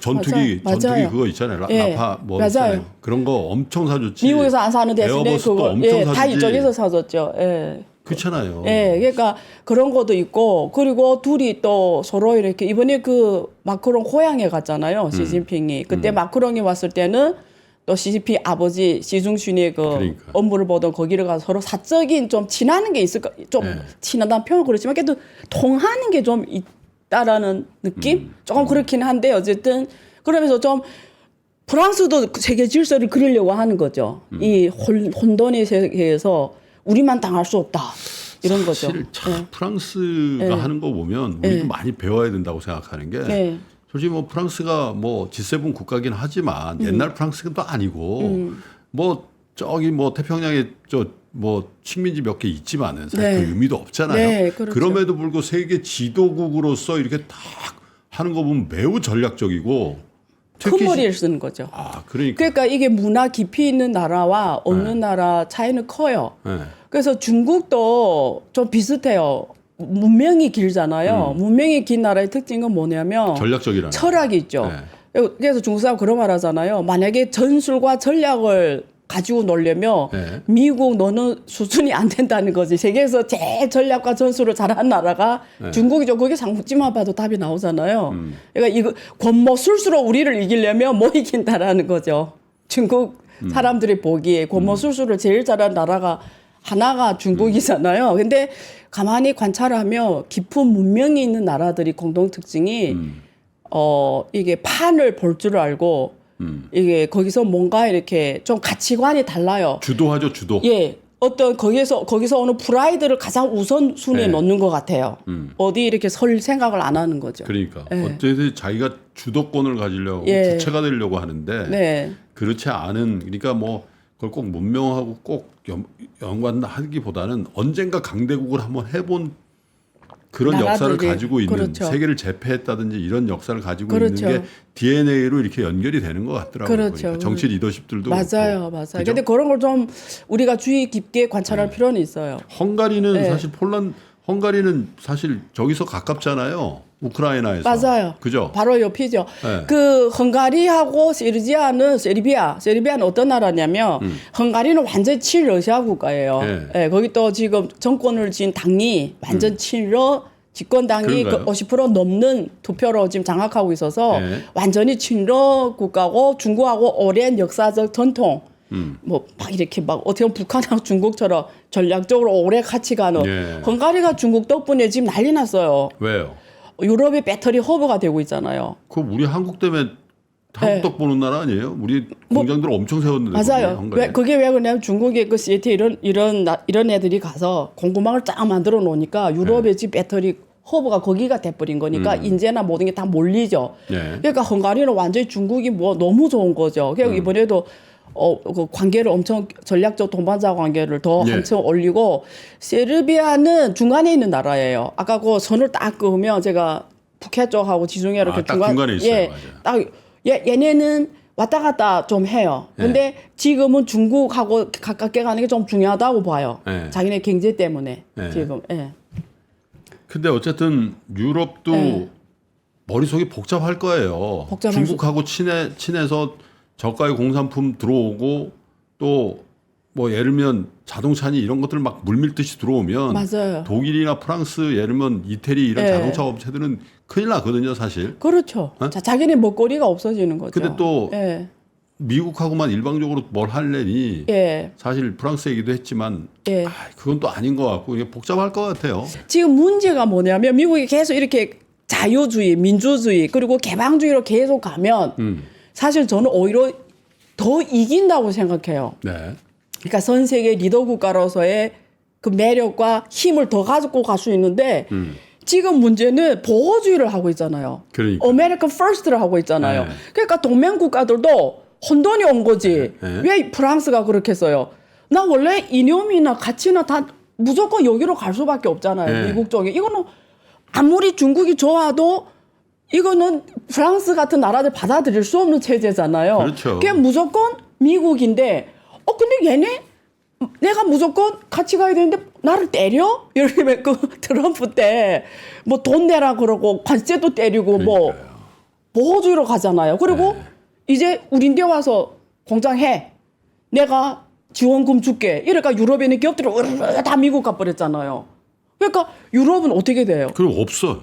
S1: 전투기
S2: 맞아요.
S1: 그거 있잖아요.
S2: 예.
S1: 라파 뭐
S2: 맞아요.
S1: 있잖아요. 그런 거 엄청 사줬지.
S2: 미국에서 안 사는 대신에
S1: 에어버스도
S2: 그거
S1: 엄청
S2: 다
S1: 사주지.
S2: 이쪽에서 사줬죠. 예.
S1: 그렇잖아요.
S2: 예, 그러니까 그런 것도 있고 그리고 둘이 또 서로 이렇게 이번에 그 마크롱 고향에 갔잖아요. 시진핑이 그때 마크롱이 왔을 때는 또 시진핑 아버지 시중신의 그
S1: 그러니까.
S2: 업무를 보던 거기를 가서 서로 사적인 좀 친하는 게 있을까 좀 친하다는 표현 그렇지만 그래도 통하는 게 좀 있다라는 느낌 조금 그렇긴 한데 어쨌든 그러면서 좀 프랑스도 세계 질서를 그리려고 하는 거죠. 이 혼돈의 세계에서 우리만 당할 수 없다. 이런 거죠.
S1: 사실 참 프랑스가 하는 거 보면 우리도 많이 배워야 된다고 생각하는 게
S2: 네.
S1: 솔직히 뭐 프랑스가 뭐 G7 국가긴 하지만 옛날 프랑스가 또 아니고 뭐 저기 뭐 태평양에 뭐 식민지 몇 개 있지만은 사실
S2: 네.
S1: 그 의미도 없잖아요.
S2: 네, 그렇죠.
S1: 그럼에도 불구하고 세계 지도국으로서 이렇게 딱 하는 거 보면 매우 전략적이고
S2: 큰 머리를 쓰는 거죠.
S1: 그러니까.
S2: 그러니까 이게 문화 깊이 있는 나라와 없는 나라 차이는 커요.
S1: 네.
S2: 그래서 중국도 좀 비슷해요. 문명이 길잖아요. 문명이 긴 나라의 특징은 뭐냐면
S1: 전략적이라는
S2: 철학이 있죠.
S1: 네.
S2: 그래서 중국 사람 그런 말 하잖아요. 만약에 전술과 전략을 가지고 놀려면
S1: 네.
S2: 미국 너는 수준이 안 된다는 거지. 세계에서 제일 전략과 전술을 잘하는 나라가
S1: 네.
S2: 중국이죠. 거기 상국지만 봐도 답이 나오잖아요. 그러니까 이거 권모술수로 우리를 이기려면 뭐 이긴다라는 거죠. 중국 사람들이 보기에 권모술수를 제일 잘하는 나라가 하나가 중국이잖아요. 근데 가만히 관찰하면 깊은 문명이 있는 나라들이 공동 특징이 이게 판을 볼 줄 알고 이게 거기서 뭔가 이렇게 좀 가치관이 달라요.
S1: 주도하죠, 주도.
S2: 예. 어떤 거기서 오는 프라이드를 가장 우선순위에
S1: 네.
S2: 놓는 것 같아요. 어디 이렇게 설 생각을 안 하는 거죠.
S1: 그러니까
S2: 예.
S1: 어쨌든 자기가 주도권을 가지려고
S2: 예.
S1: 주체가 되려고 하는데
S2: 네.
S1: 그렇지 않은 그러니까 뭐 그걸 꼭 문명하고 꼭 연관하기보다는 언젠가 강대국을 한번 해본 그런 역사를
S2: 나라들이,
S1: 가지고 있는
S2: 그렇죠.
S1: 세계를 제패했다든지 이런 역사를 가지고
S2: 그렇죠.
S1: 있는 게 DNA로 이렇게 연결이 되는 것 같더라고요.
S2: 그렇죠.
S1: 그러니까 정치 리더십들도
S2: 맞아요,
S1: 그렇고.
S2: 맞아요.
S1: 그죠?
S2: 근데 그런 걸 좀 우리가 주의 깊게 관찰할 필요는 있어요.
S1: 헝가리는
S2: 네.
S1: 사실 헝가리는 사실 저기서 가깝잖아요. 우크라이나에서.
S2: 맞아요.
S1: 그죠?
S2: 바로 옆이죠.
S1: 네.
S2: 그 헝가리하고 세르비아는 어떤 나라냐면 헝가리는 완전 친러시아 국가예요.
S1: 네.
S2: 예, 거기 또 지금 정권을 지은 당이 완전 친러 집권당이 그
S1: 그런가요?
S2: 50% 넘는 투표로 지금 장악하고 있어서
S1: 네.
S2: 완전히 친러 국가고 중국하고 오랜 역사적 전통 뭐 막 이렇게 막 어떻게 보면 북한하고 중국처럼 전략적으로 오래 같이 가는
S1: 예.
S2: 헝가리가 중국 덕분에 지금 난리 났어요.
S1: 왜요?
S2: 유럽의 배터리 허브가 되고 있잖아요.
S1: 그 우리 한국 때문에 한국 덕 보는 나라 아니에요? 우리 공장들 엄청 세웠는데. 거기,
S2: 맞아요.
S1: 헝가리에.
S2: 그게 왜 그러냐면 중국의 그 CAT 이런 애들이 가서 공구망을 쫙 만들어 놓으니까 유럽의 집 배터리 허브가 거기가 돼버린 거니까 인재나 모든 게 다 몰리죠.
S1: 네.
S2: 그러니까 헝가리는 완전히 중국이 뭐 너무 좋은 거죠. 그래서 이번에도 그 관계를 엄청 전략적 동반자 관계를 더
S1: 예.
S2: 한층 올리고 세르비아는 중간에 있는 나라예요. 아까 그 선을 딱 그으면 제가 북해 쪽하고 지중해 이렇게
S1: 딱 중간에 있어요.
S2: 예,
S1: 맞아요.
S2: 딱 얘네는 왔다 갔다 좀 해요. 근데 지금은 중국하고 가깝게 가는 게 좀 중요하다고 봐요.
S1: 예.
S2: 자기네 경제 때문에
S1: 예.
S2: 지금. 예.
S1: 근데 어쨌든 유럽도
S2: 네.
S1: 머릿속이 복잡할 거예요.
S2: 복잡할
S1: 중국하고 친해서 저가의 공산품 들어오고 또 뭐 예를 들면 자동차니 이런 것들 막 물밀듯이 들어오면
S2: 맞아요.
S1: 독일이나 프랑스 예를 들면 이태리 이런
S2: 네.
S1: 자동차 업체들은 큰일 나거든요, 사실.
S2: 그렇죠.
S1: 어?
S2: 자기네 먹거리가 없어지는 거죠.
S1: 근데 또
S2: 예.
S1: 미국하고만 일방적으로 뭘 할래니
S2: 예.
S1: 사실 프랑스 얘기도 했지만
S2: 예.
S1: 그건 또 아닌 것 같고 이게 복잡할 것 같아요.
S2: 지금 문제가 뭐냐면 미국이 계속 이렇게 자유주의, 민주주의 그리고 개방주의로 계속 가면 사실 저는 오히려 더 이긴다고 생각해요.
S1: 네.
S2: 그러니까 전 세계 리더 국가로서의 그 매력과 힘을 더 가지고 갈 수 있는데 지금 문제는 보호주의를 하고 있잖아요.
S1: 그러니까.
S2: 아메리칸 퍼스트를 하고 있잖아요.
S1: 네.
S2: 그러니까 동맹 국가들도 혼돈이 온 거지.
S1: 네.
S2: 왜 프랑스가 그렇게 했어요? 나 원래 이념이나 가치나 다 무조건 여기로 갈 수밖에 없잖아요.
S1: 네.
S2: 미국 쪽에. 이거는 아무리 중국이 좋아도 이거는 프랑스 같은 나라들 받아들일 수 없는 체제잖아요.
S1: 그렇죠.
S2: 그게 무조건 미국인데 근데 얘네 내가 무조건 같이 가야 되는데 나를 때려? 이러면 그 트럼프 때 뭐 돈 내라 그러고 관세도 때리고 뭐
S1: 그러니까요.
S2: 보호주의로 가잖아요. 그리고 이제 우린데 와서 공장해. 내가 지원금 줄게. 이러니까 유럽에 있는 기업들이 으르르 다 미국 가버렸잖아요. 그러니까 유럽은 어떻게 돼요?
S1: 그럼 없어.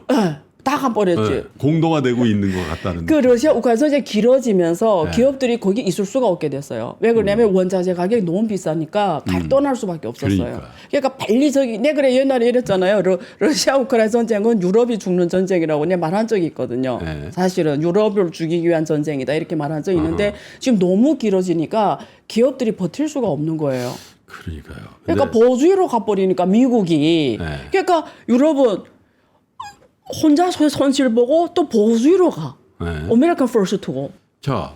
S2: 다 가버렸지.
S1: 네. 공동화되고 있는 것 같다는.
S2: 그 러시아 우크라이나 전쟁이 길어지면서
S1: 네.
S2: 기업들이 거기 있을 수가 없게 됐어요. 왜 그러냐면 원자재 가격이 너무 비싸니까 떠날 수밖에 없었어요. 그러니까 빨리 내 그래 옛날에 이랬잖아요. 러시아 우크라이나 전쟁은 유럽이 죽는 전쟁이라고 내가 말한 적이 있거든요.
S1: 네.
S2: 사실은 유럽을 죽이기 위한 전쟁이다 이렇게 말한 적이 있는데 지금 너무 길어지니까 기업들이 버틸 수가 없는 거예요.
S1: 그러니까요.
S2: 그러니까
S1: 근데
S2: 보호주의로 가버리니까 미국이
S1: 네.
S2: 그러니까 유럽은 혼자 손실 보고 또 보호주의로 가.
S1: 네.
S2: 아메리칸 퍼스트고.
S1: 자,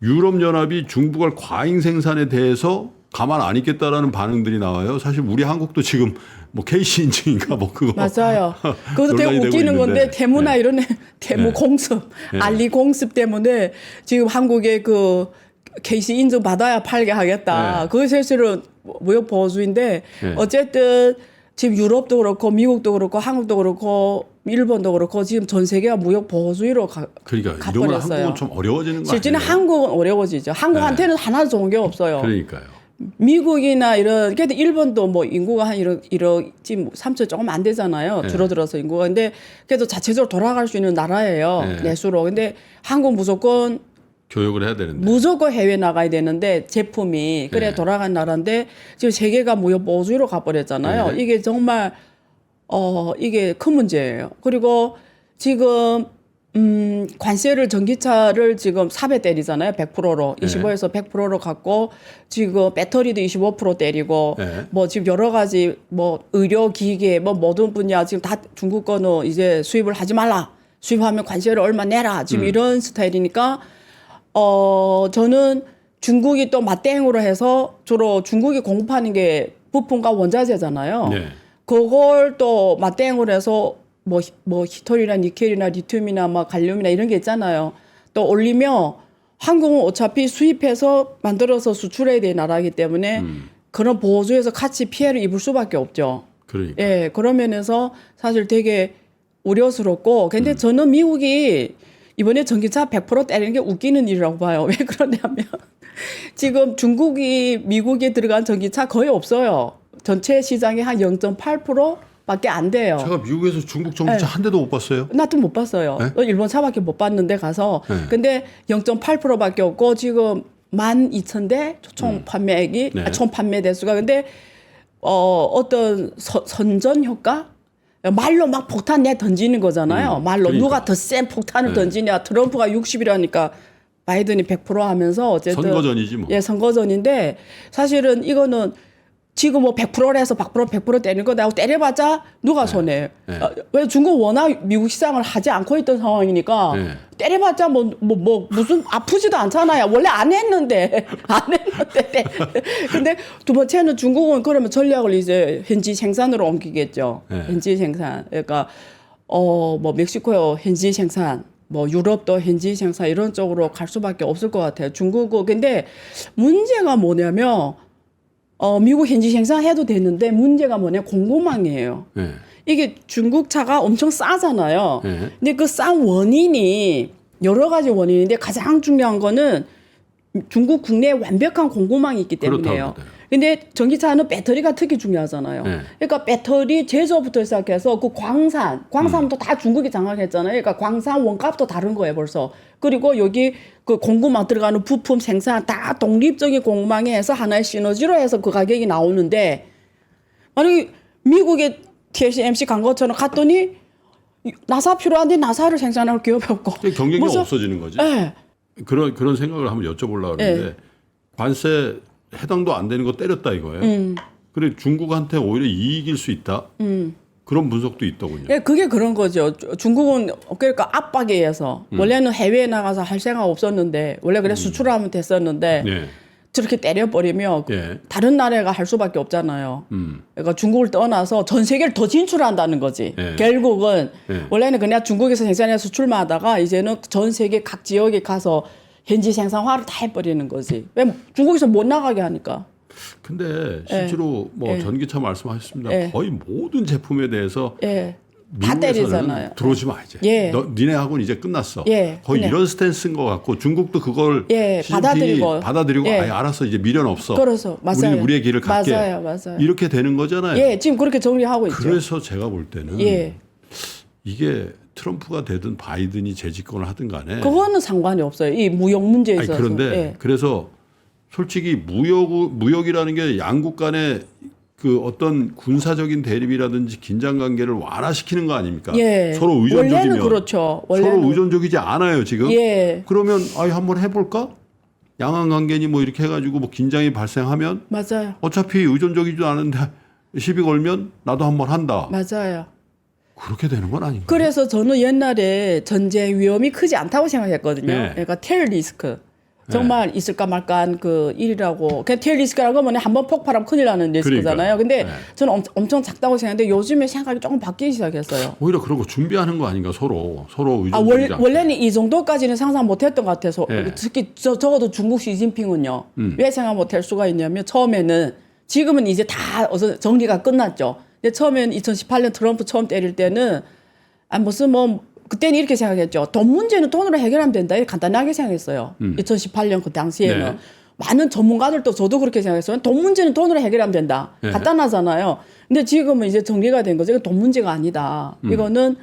S1: 유럽연합이 중국을 과잉 생산에 대해서 가만 안 있겠다라는 반응들이 나와요. 사실 우리 한국도 지금 뭐 KC 인증인가 뭐 그거
S2: 맞아요. 그것도 되게
S1: 논란이 되고
S2: 웃기는 건데
S1: 있는데.
S2: 태무나
S1: 네.
S2: 이런 태무
S1: 네.
S2: 공습,
S1: 네.
S2: 알리 공습 때문에 지금 한국에 그 KC 인증 받아야 팔게 하겠다.
S1: 네.
S2: 그게 사실은 무역 보호주의인데
S1: 네.
S2: 어쨌든 지금 유럽도 그렇고 미국도 그렇고 한국도 그렇고 일본도 그렇고 지금 전 세계가 무역 보호주의로
S1: 그러니까 이러면
S2: 가버렸어요.
S1: 한국은 좀 어려워지는 거
S2: 실제는
S1: 아니에요?
S2: 한국은 어려워지죠. 한국한테는 하나도 좋은 게 없어요.
S1: 그러니까요.
S2: 미국이나 이런, 그래도 일본도 뭐 인구가 한 1억, 지금 3천 조금 안 되잖아요.
S1: 네.
S2: 줄어들어서 인구가. 근데 그래도 자체적으로 돌아갈 수 있는 나라예요.
S1: 네.
S2: 내수로. 근데 한국 무조건
S1: 교육을 해야 되는데.
S2: 무조건 해외 나가야 되는데 제품이 그래
S1: 네.
S2: 돌아간 나라인데 지금 세계가 무역 보호주의로 가버렸잖아요.
S1: 네.
S2: 이게 정말 이게 큰 문제예요. 그리고 지금 관세를 전기차를 지금 4배 때리잖아요. 100%로.
S1: 네.
S2: 25에서 100%로 갖고 지금 배터리도 25% 때리고
S1: 네.
S2: 뭐 지금 여러 가지 뭐 의료 기계 뭐 모든 분야 지금 다 중국 거는 이제 수입을 하지 말라. 수입하면 관세를 얼마 내라. 지금 이런 스타일이니까 저는 중국이 또 맞대응으로 해서 주로 중국이 공급하는 게 부품과 원자재잖아요.
S1: 네.
S2: 그걸 또 맞대응으로 해서 뭐 히토리나 니켈이나 리튬이나 뭐 갈륨이나 이런 게 있잖아요. 또 올리면 한국은 어차피 수입해서 만들어서 수출해야 될 나라이기 때문에 그런 보조에서 같이 피해를 입을 수밖에 없죠.
S1: 그러니까.
S2: 예, 그런 면에서 사실 되게 우려스럽고, 근데 저는 미국이 이번에 전기차 100% 때리는 게 웃기는 일이라고 봐요. 왜 그러냐면 지금 중국이 미국에 들어간 전기차 거의 없어요. 전체 시장이 한 0.8%밖에 안 돼요.
S1: 제가 미국에서 중국 전기차 한 대도 못 봤어요.
S2: 나도 못 봤어요.
S1: 네?
S2: 일본 차밖에 못 봤는데 가서.
S1: 네.
S2: 근데 0.8%밖에 없고 지금 12,000대 총 판매액이
S1: 네.
S2: 총 판매 대수가 근데 어떤 선전 효과? 말로 막 폭탄 내 던지는 거잖아요. 말로
S1: 그러니까.
S2: 누가 더 센 폭탄을
S1: 네.
S2: 던지냐. 트럼프가 60이라니까 바이든이 100% 하면서 어쨌든
S1: 선거전이지 뭐.
S2: 예, 선거전인데 사실은 이거는 지금 뭐 100%를 해서 100% 때리는 거다 하고 때려봤자 누가 손해?
S1: 네.
S2: 왜 중국 워낙 미국 시장을 하지 않고 있던 상황이니까
S1: 네.
S2: 때려봤자 뭐 무슨 아프지도 않잖아요. 원래 안 했는데 근데 두 번째는 중국은 그러면 전략을 이제 현지 생산으로 옮기겠죠.
S1: 네.
S2: 현지 생산. 그러니까 뭐 멕시코 현지 생산. 뭐 유럽도 현지 생산 이런 쪽으로 갈 수밖에 없을 것 같아요. 중국은 근데 문제가 뭐냐면 미국 현지 생산해도 되는데 문제가 뭐냐 공급망이에요.
S1: 네.
S2: 이게 중국 차가 엄청 싸잖아요.
S1: 네.
S2: 근데 그 싼 원인이 여러 가지 원인인데 가장 중요한 거는 중국 국내에 완벽한 공급망이 있기 때문에요.
S1: 그렇다고
S2: 근데 전기차는 배터리가 특히 중요하잖아요.
S1: 네.
S2: 그러니까 배터리 제조부터 시작해서 그 광산도 다 중국이 장악했잖아요. 그러니까 광산 원값도 다른 거예요, 벌써. 그리고 여기 그 공급망 들어가는 부품 생산 다 독립적인 공급망에 해서 하나의 시너지로 해서 그 가격이 나오는데 만약에 미국에 TSMC 간 것처럼 갔더니 나사 필요한데 나사를 생산할 기업이 없고
S1: 경쟁력
S2: 무슨-
S1: 없어지는 거지.
S2: 예.
S1: 그런 생각을 한번 여쭤보려고 그러는데 관세 해당도 안 되는 거 때렸다 이거예요. 그래 중국한테 오히려 이익일 수 있다. 그런 분석도 있더군요.
S2: 예, 그게 그런 거죠. 중국은 그러니까 압박에 의해서 원래는 해외에 나가서 할 생각 없었는데 원래 그래 수출하면 됐었는데
S1: 네.
S2: 저렇게 때려버리면
S1: 예.
S2: 다른 나라가 할 수밖에 없잖아요. 그러니까 중국을 떠나서 전 세계를 더 진출한다는 거지.
S1: 예.
S2: 결국은
S1: 예.
S2: 원래는 그냥 중국에서 생산해서 수출만 하다가 이제는 전 세계 각 지역에 가서 현지 생산화를 다 해버리는 거지. 왜 중국에서 못 나가게 하니까.
S1: 근데 실제로 뭐
S2: 예.
S1: 전기차 말씀하셨습니다.
S2: 예.
S1: 거의 모든 제품에 대해서
S2: 예. 다
S1: 미국에서는
S2: 때리잖아요.
S1: 들어오지 마 이제.
S2: 예.
S1: 니네하고는 이제 끝났어.
S2: 예.
S1: 거의
S2: 그냥.
S1: 이런 스탠스인 것 같고 중국도 그걸
S2: 예.
S1: 시진핑이
S2: 받아들이고.
S1: 아예 알았어 이제 미련 없어.
S2: 그래서 맞아요.
S1: 우리의 길을 갈게.
S2: 맞아요.
S1: 이렇게 되는 거잖아요.
S2: 예, 지금 그렇게 정리하고 있죠.
S1: 그래서 제가 볼 때는
S2: 예.
S1: 이게 트럼프가 되든 바이든이 재집권을 하든 간에
S2: 그거는 상관이 없어요. 이 무역 문제에
S1: 아니,
S2: 있어서.
S1: 그런데
S2: 예.
S1: 그래서 솔직히 무역이라는 게 양국 간의 그 어떤 군사적인 대립이라든지 긴장 관계를 완화시키는 거 아닙니까?
S2: 예.
S1: 서로 의존적이면
S2: 원래는 그렇죠. 원래는.
S1: 서로 의존적이지 않아요 지금.
S2: 예.
S1: 그러면 한번 해볼까? 양안 관계니 뭐 이렇게 해가지고 뭐 긴장이 발생하면
S2: 맞아요.
S1: 어차피 의존적이지도 않은데 시비 걸면 나도 한번 한다.
S2: 맞아요.
S1: 그렇게 되는 건 아닌가요?
S2: 그래서 저는 옛날에 전쟁 위험이 크지 않다고 생각했거든요.
S1: 네.
S2: 그러니까 테일 리스크. 정말 있을까 말까 한 그 일이라고. 그냥 테일 리스크라고 하면 한번 폭발하면 큰일 나는 리스크잖아요. 근데
S1: 네.
S2: 저는 엄청 작다고 생각했는데 요즘에 생각이 조금 바뀌기 시작했어요.
S1: 오히려 그런 거 준비하는 거 아닌가 서로 의존적이지 않게.
S2: 원래는 이 정도까지는 상상 못했던 것 같아서
S1: 네.
S2: 특히 적어도 중국 시진핑은요. 왜 생각 못할 수가 있냐면 처음에는 지금은 이제 다 어서 정리가 끝났죠. 근데 처음에는 2018년 트럼프 처음 때릴 때는 무슨 뭐 그때는 이렇게 생각했죠. 돈 문제는 돈으로 해결하면 된다. 이렇게 간단하게 생각했어요. 2018년 그 당시에는.
S1: 네.
S2: 많은 전문가들도 저도 그렇게 생각했어요. 돈 문제는 돈으로 해결하면 된다.
S1: 네.
S2: 간단하잖아요. 근데 지금은 이제 정리가 된 거죠. 이건 돈 문제가 아니다. 이거는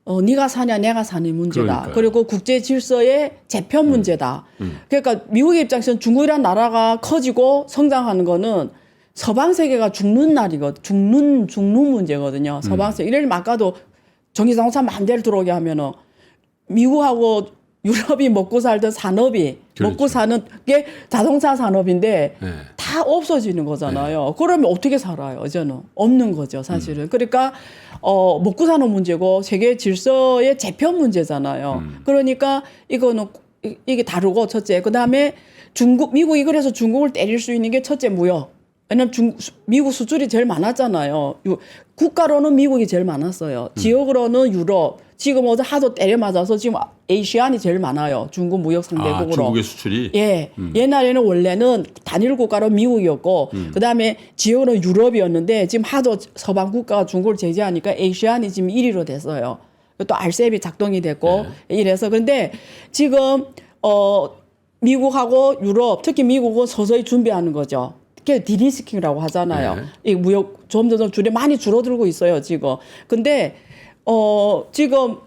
S2: 네가 사냐 내가 사는 문제다.
S1: 그러니까요.
S2: 그리고 국제 질서의 재편 문제다. 그러니까 미국의 입장에서는 중국이란 나라가 커지고 성장하는 거는 서방 세계가 죽는 죽는 문제거든요. 서방 세계. 이를 아까도 전기자동차 만대를 들어오게 하면은 미국하고 유럽이 먹고 살던 산업이
S1: 그렇죠.
S2: 먹고 사는 게 자동차 산업인데
S1: 네.
S2: 다 없어지는 거잖아요. 그러면 어떻게 살아요? 이제는 없는 거죠, 사실은. 그러니까 먹고 사는 문제고 세계 질서의 재편 문제잖아요. 그러니까 이거는 이게 다르고 첫째. 그다음에 미국이 그래서 중국을 때릴 수 있는 게 첫째 무역. 왜냐면 미국 수출이 제일 많았잖아요. 국가로는 미국이 제일 많았어요. 지역으로는 유럽. 지금 어제 하도 때려 맞아서 지금 아시안이 제일 많아요. 중국 무역 상대국으로.
S1: 중국의 수출이?
S2: 예. 옛날에는 원래는 단일 국가로 미국이었고 그다음에 지역으로 유럽이었는데 지금 하도 서방 국가가 중국을 제재하니까 아시안이 지금 1위로 됐어요. 또 RCEP이 작동이 됐고 이래서 그런데 지금 미국하고 유럽 특히 미국은 서서히 준비하는 거죠. 그게 디리스킹이라고 하잖아요. 이 무역 점점 많이 줄어들고 있어요, 지금. 근데 지금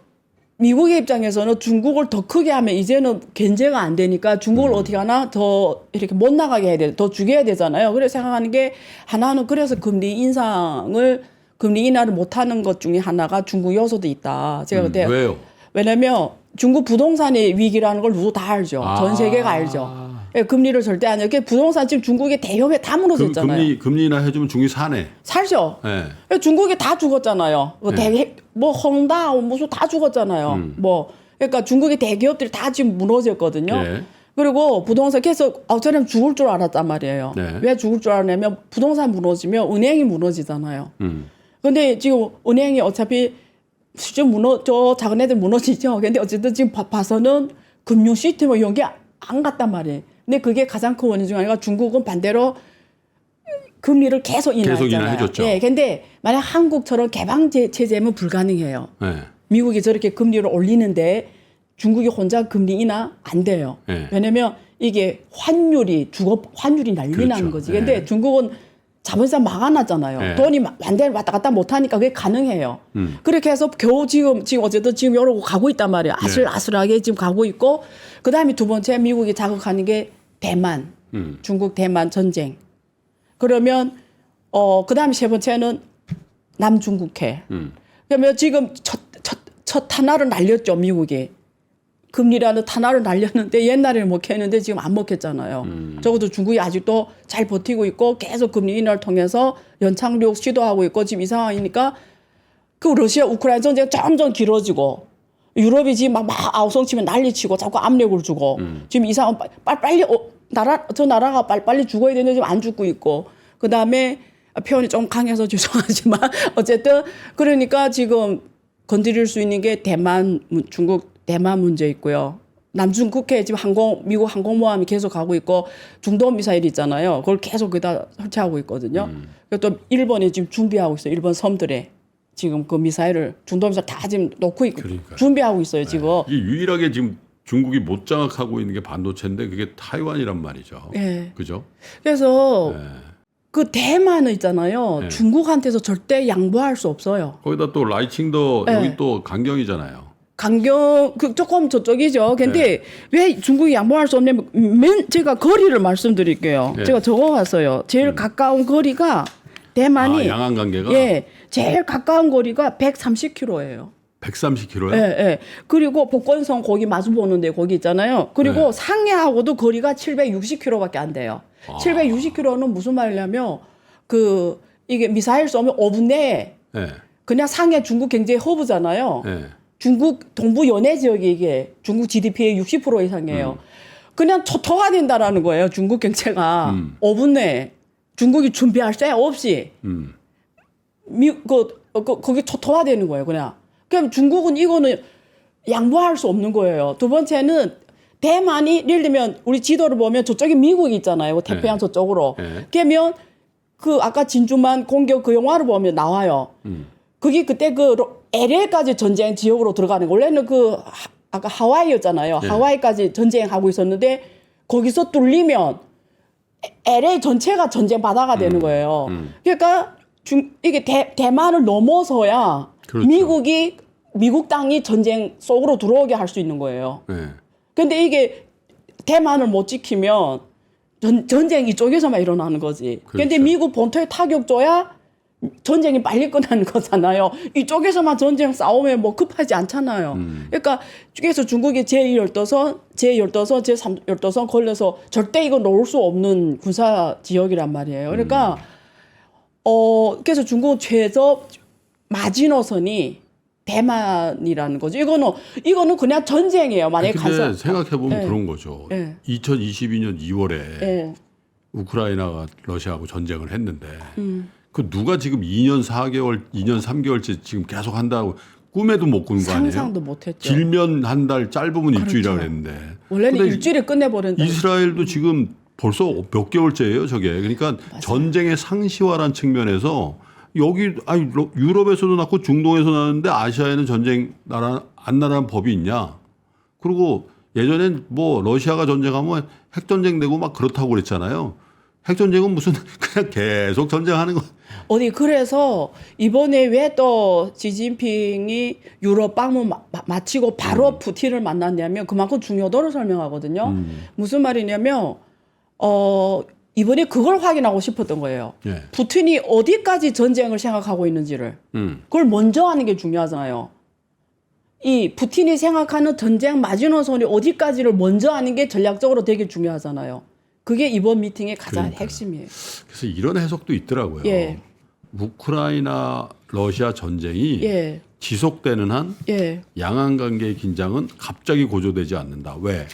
S2: 미국의 입장에서는 중국을 더 크게 하면 이제는 견제가 안 되니까 중국을 어떻게 하나 더 이렇게 못 나가게 해야 돼. 더 죽여야 되잖아요. 그래서 생각하는 게 하나는 그래서 금리 인하를 못 하는 것 중에 하나가 중국 요소도 있다. 제가 그때
S1: 왜요?
S2: 왜냐면 중국 부동산의 위기라는 걸 누구 다 알죠. 전 세계가 알죠. 예, 금리를 절대 안 해요. 부동산 지금 중국의 대형에 다 무너졌잖아요.
S1: 금리나 해주면 중국이 사네.
S2: 살죠.
S1: 네.
S2: 중국이 다 죽었잖아요. 뭐 헝다 무슨 다 죽었잖아요. 그러니까 중국의 대기업들이 다 지금 무너졌거든요.
S1: 네.
S2: 그리고 부동산 계속 저는 죽을 줄 알았단 말이에요.
S1: 네.
S2: 왜 죽을 줄 알았냐면 부동산 무너지면 은행이 무너지잖아요. 근데 지금 은행이 어차피 수준 저 작은 애들 무너지죠. 근데 어쨌든 지금 봐서는 금융 시스템 이런 게 안 갔단 말이에요. 근데 그게 가장 큰 원인 중 하나가 중국은 반대로 금리를 계속 인하했잖아요.
S1: 인하해줬죠.
S2: 예, 근데 만약 한국처럼 개방 체제면 불가능해요.
S1: 네.
S2: 미국이 저렇게 금리를 올리는데 중국이 혼자 금리 인하 안 돼요.
S1: 네.
S2: 왜냐면 이게 환율이 난리
S1: 그렇죠.
S2: 나는 거지. 근데 중국은 자본시장 막아놨잖아요.
S1: 네.
S2: 돈이 완전히 왔다 갔다 못하니까 그게 가능해요. 그렇게 해서 겨우 지금 어쨌든 지금 이러고 가고 있단 말이에요. 아슬아슬하게 지금 가고 있고 그다음에 두 번째 미국이 자극하는 게 대만, 중국 대만 전쟁. 그러면 그다음에 세 번째는 남중국해. 그러면 지금 첫 탄화를 날렸죠 미국이. 금리라는 탄화를 날렸는데 옛날에는 먹혔는데 지금 안 먹혔잖아요. 적어도 중국이 아직도 잘 버티고 있고 계속 금리 인하를 통해서 연착륙 시도하고 있고 지금 이 상황이니까 그 러시아 우크라이나 전쟁 점점 길어지고 유럽이 지금 막 아우성치면 난리치고 자꾸 압력을 주고 지금 이 상황 빨리 저 나라가 빨리 죽어야 되는데 지금 안 죽고 있고 그다음에 표현이 좀 강해서 죄송하지만 어쨌든 그러니까 지금 건드릴 수 있는 게 중국 대만 문제 있고요. 남중국해 지금 미국 항공모함이 계속 가고 있고 중도 미사일 있잖아요. 그걸 계속 거기다 설치하고 있거든요. 그리고 또 일본이 지금 준비하고 있어요. 일본 섬들에 지금 그 미사일을 중도 미사일 다 지금 놓고 있고
S1: 그러니까요.
S2: 준비하고 있어요. 지금.
S1: 이게 유일하게 지금 중국이 못 장악하고 있는 게 반도체인데 그게 타이완이란 말이죠.
S2: 네.
S1: 그죠?
S2: 그래서 그 대만은 있잖아요. 중국한테서 절대 양보할 수 없어요.
S1: 거기다 또 라이칭도 여기 또 강경이잖아요.
S2: 조금 저쪽이죠. 근데 왜 중국이 양보할 수 없냐면 제가 거리를 말씀드릴게요. 제가 적어왔어요. 제일 가까운 거리가 대만이
S1: 양안 관계가
S2: 제일 가까운 거리가 130km예요.
S1: 130km요?
S2: 예. 그리고 복건성 거기 마주 보는데 거기 있잖아요. 그리고 상해하고도 거리가 760km밖에 안 돼요. 760km는 무슨 말이냐면 이게 미사일 쏘면 5분 내에 그냥 상해 중국 경제 허브잖아요. 중국 동부 연해 지역이 이게 중국 GDP의 60% 이상이에요. 그냥 초토화된다라는 거예요. 중국 경제가 5분 내에 중국이 준비할 새 없이 거기 초토화되는 거예요. 그냥. 그럼 중국은 이거는 양보할 수 없는 거예요. 두 번째는 대만이 예를 들면 우리 지도를 보면 저쪽에 미국이 있잖아요. 태평양 저쪽으로. 그러면 아까 진주만 공격 그 영화를 보면 나와요. 그게 그때 LA까지 전쟁 지역으로 들어가는 거. 원래는 아까 하와이였잖아요. 하와이까지 전쟁하고 있었는데 거기서 뚫리면 LA 전체가 전쟁 바다가 되는 거예요. 그러니까 이게 대만을 넘어서야
S1: 그렇죠.
S2: 미국 땅이 전쟁 속으로 들어오게 할 수 있는 거예요. 근데 이게 대만을 못 지키면 전쟁 이쪽에서만 일어나는 거지.
S1: 그렇죠.
S2: 근데 미국 본토에 타격 줘야 전쟁이 빨리 끝나는 거잖아요. 이쪽에서만 전쟁 싸우면 뭐 급하지 않잖아요. 그러니까 그래서 중국이 제1열도선, 제3열도선 걸려서 절대 이거 놓을 수 없는 군사 지역이란 말이에요. 그러니까 그래서 중국은 최저 마지노선이 대만이라는 거죠. 이거는 그냥 전쟁이에요. 만약에
S1: 근데
S2: 가서
S1: 생각해보면
S2: 네.
S1: 그런 거죠.
S2: 네.
S1: 2022년 2월에
S2: 예.
S1: 우크라이나가 러시아하고 전쟁을 했는데 그 누가 지금 2년 4개월, 2년 3개월째 지금 계속 한다고 꿈에도 못 꾼 거 아니에요?
S2: 상상도 못했죠.
S1: 길면 한 달, 짧으면 일주일이라고
S2: 그렇죠.
S1: 그랬는데.
S2: 원래는
S1: 근데
S2: 일주일에 끝내버린다.
S1: 이스라엘도 지금 벌써 몇 개월째예요, 저게. 그러니까 전쟁의 상시화란 측면에서 여기 유럽에서도 났고 중동에서 나는데 아시아에는 전쟁 안 나라는 법이 있냐? 그리고 예전엔 뭐 러시아가 전쟁하면 핵전쟁 되고 막 그렇다고 그랬잖아요. 핵전쟁은 무슨 그냥 계속 전쟁하는 거.
S2: 어디 그래서 이번에 왜 또 시진핑이 유럽 방문 마치고 바로 푸틴을 만났냐면 그만큼 중요도를 설명하거든요. 무슨 말이냐면 이번에 그걸 확인하고 싶었던 거예요.
S1: 예.
S2: 푸틴이 어디까지 전쟁을 생각하고 있는지를 그걸 먼저 하는 게 중요하잖아요. 이 푸틴이 생각하는 전쟁 마지노선이 어디까지를 먼저 하는 게 전략적으로 되게 중요하잖아요. 그게 이번 미팅의 가장
S1: 그러니까요.
S2: 핵심이에요.
S1: 그래서 이런 해석도 있더라고요.
S2: 예.
S1: 우크라이나 러시아 전쟁이
S2: 예.
S1: 지속되는 한
S2: 예.
S1: 양안 관계의 긴장은 갑자기 고조되지 않는다. 왜?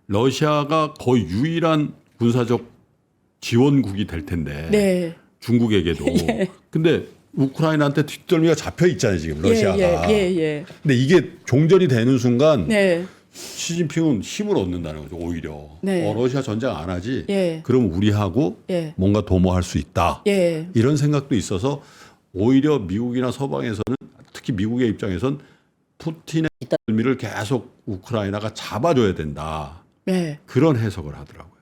S1: 러시아가 거의 유일한 군사적 지원국이 될 텐데
S2: 네.
S1: 중국에게도. 근데 우크라이나한테 뒷덜미가 잡혀 있잖아요 지금 러시아가.
S2: 예.
S1: 근데 이게 종전이 되는 순간
S2: 네.
S1: 시진핑은 힘을 얻는다는 거죠 오히려.
S2: 네.
S1: 러시아 전쟁 안 하지.
S2: 예.
S1: 그럼 우리하고
S2: 예.
S1: 뭔가 도모할 수 있다.
S2: 예.
S1: 이런 생각도 있어서 오히려 미국이나 서방에서는 특히 미국의 입장에선 푸틴의 뒷덜미를 계속 우크라이나가 잡아줘야 된다.
S2: 네.
S1: 그런 해석을 하더라고요.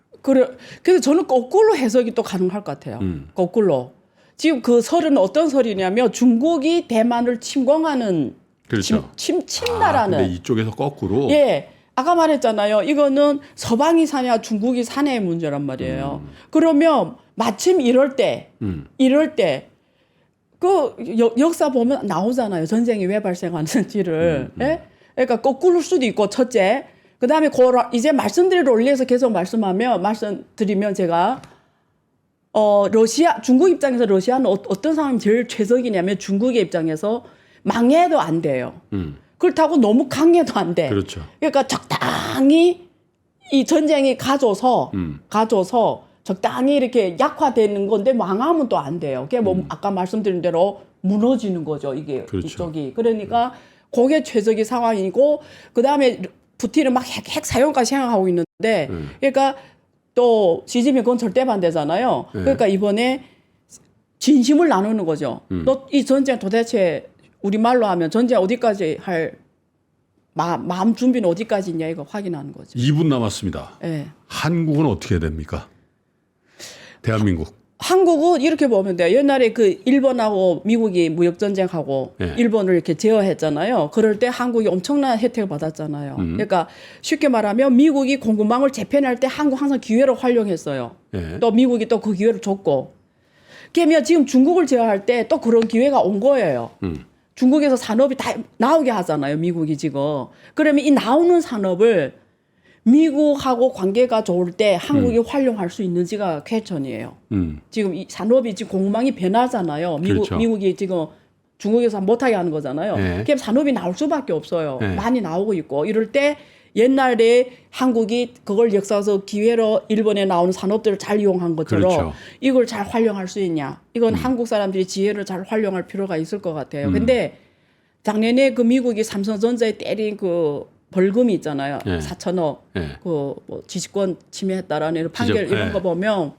S2: 그래서 저는 거꾸로 해석이 또 가능할 것 같아요. 거꾸로. 지금 그 설은 어떤 설이냐면 중국이 대만을 침공하는
S1: 그렇죠.
S2: 침나라는.
S1: 근데 이쪽에서 거꾸로.
S2: 예. 아까 말했잖아요. 이거는 서방이 사냐 중국이 사냐의 문제란 말이에요. 그러면 마침 이럴 때 그 역사 보면 나오잖아요. 전쟁이 왜 발생하는지를. 예? 그러니까 거꾸로일 수도 있고 첫째. 그다음에 이제 말씀드릴 원리에서 계속 말씀드리면 제가 중국 입장에서 러시아는 어떤 상황이 제일 최적이냐면 중국의 입장에서 망해도 안 돼요. 그렇다고 너무 강해도 안 돼.
S1: 그렇죠.
S2: 그러니까 적당히 이 전쟁이 가져서 적당히 이렇게 약화되는 건데 망하면 또 안 돼요. 그게 뭐 아까 말씀드린 대로 무너지는 거죠. 이게
S1: 그렇죠.
S2: 이쪽이. 그러니까 그게 최적의 상황이고 그다음에 푸틴은 막 핵 사용까지 생각하고 있는데 그러니까 또 시진핑 그건 절대 반대잖아요.
S1: 네.
S2: 그러니까 이번에 진심을 나누는 거죠. 너 이 전쟁 도대체 우리말로 하면 전쟁 어디까지 할 마음 준비는 어디까지 있냐 이거 확인하는 거죠.
S1: 2분 남았습니다.
S2: 예.
S1: 한국은 어떻게 됩니까? 대한민국.
S2: 한국은 이렇게 보면 돼요. 옛날에 그 일본하고 미국이 무역 전쟁하고
S1: 네.
S2: 일본을 이렇게 제어했잖아요. 그럴 때 한국이 엄청난 혜택을 받았잖아요. 그러니까 쉽게 말하면 미국이 공급망을 재편할 때 한국 항상 기회를 활용했어요.
S1: 네.
S2: 또 미국이 또 그 기회를 줬고. 그러면 지금 중국을 제어할 때 또 그런 기회가 온 거예요. 중국에서 산업이 다 나오게 하잖아요. 미국이 지금. 그러면 이 나오는 산업을 미국하고 관계가 좋을 때 한국이 활용할 수 있는지가 퀘스천이에요. 지금 이 산업이 지금 공급망이 변하잖아요.
S1: 그렇죠.
S2: 미국이 지금 중국에서 못하게 하는 거잖아요.
S1: 네.
S2: 그럼 산업이 나올 수밖에 없어요.
S1: 네.
S2: 많이 나오고 있고 이럴 때 옛날에 한국이 그걸 역사에서 기회로 일본에 나오는 산업들을 잘 이용한 것처럼
S1: 그렇죠.
S2: 이걸 잘 활용할 수 있냐. 이건 한국 사람들이 지혜를 잘 활용할 필요가 있을 것 같아요. 근데 작년에 그 미국이 삼성전자에 때린 그 벌금이 있잖아요.
S1: 네.
S2: 4천억.
S1: 네.
S2: 뭐 지식권 침해했다라는 판결 이런
S1: 네.
S2: 거 보면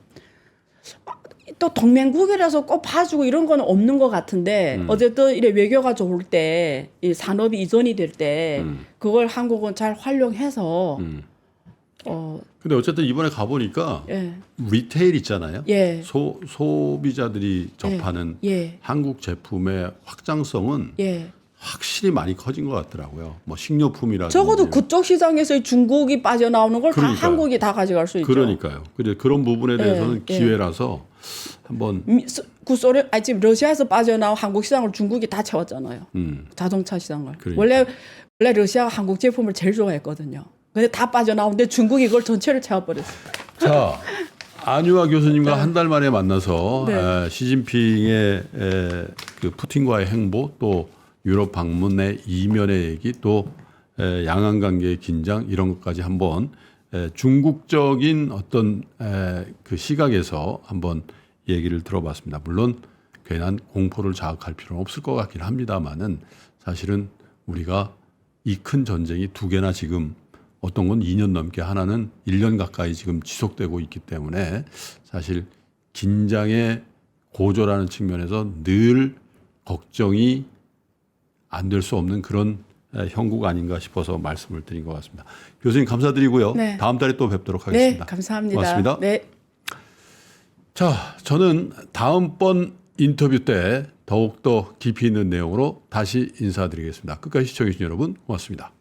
S2: 또 동맹국이라서 꼭 봐주고 이런 건 없는 것 같은데 어쨌든 이래 외교가 좋을 때 이 산업이 이전이 될 때 그걸 한국은 잘 활용해서
S1: 근데 어쨌든 이번에 가보니까
S2: 예.
S1: 리테일 있잖아요.
S2: 예.
S1: 소비자들이 접하는
S2: 예.
S1: 한국 제품의 확장성은
S2: 예.
S1: 확실히 많이 커진 것 같더라고요. 뭐 식료품이라든지.
S2: 적어도 그쪽 시장에서 중국이 빠져나오는 걸 다
S1: 그러니까요.
S2: 한국이 다 가져갈 수 있죠.
S1: 그러니까요. 그런 부분에 대해서는
S2: 예.
S1: 기회라서 한번
S2: 구소련 지금 러시아에서 빠져나온 한국 시장을 중국이 다 채웠잖아요. 자동차 시장을.
S1: 그러니까.
S2: 원래 러시아가 한국 제품을 제일 좋아했거든요. 근데 다 빠져나오는데 중국이 그걸 전체를 채워버렸어요.
S1: 자, 안유아 교수님과 한 달 만에 만나서
S2: 네.
S1: 시진핑의 그 푸틴과의 행보 또 유럽 방문의 이면의 얘기 또 양안 관계의 긴장 이런 것까지 한번 중국적인 어떤 그 시각에서 한번 얘기를 들어봤습니다. 물론 괜한 공포를 자극할 필요는 없을 것 같긴 합니다만은 사실은 우리가 이 큰 전쟁이 두 개나 지금 어떤 건 2년 넘게 하나는 1년 가까이 지금 지속되고 있기 때문에 사실 긴장의 고조라는 측면에서 늘 걱정이 안 될 수 없는 그런 형국 아닌가 싶어서 말씀을 드린 것 같습니다. 교수님 감사드리고요.
S2: 네.
S1: 다음 달에 또 뵙도록 하겠습니다.
S2: 네, 감사합니다.
S1: 고맙습니다.
S2: 네.
S1: 자, 저는 다음번 인터뷰 때 더욱더 깊이 있는 내용으로 다시 인사드리겠습니다. 끝까지 시청해주신 여러분 고맙습니다.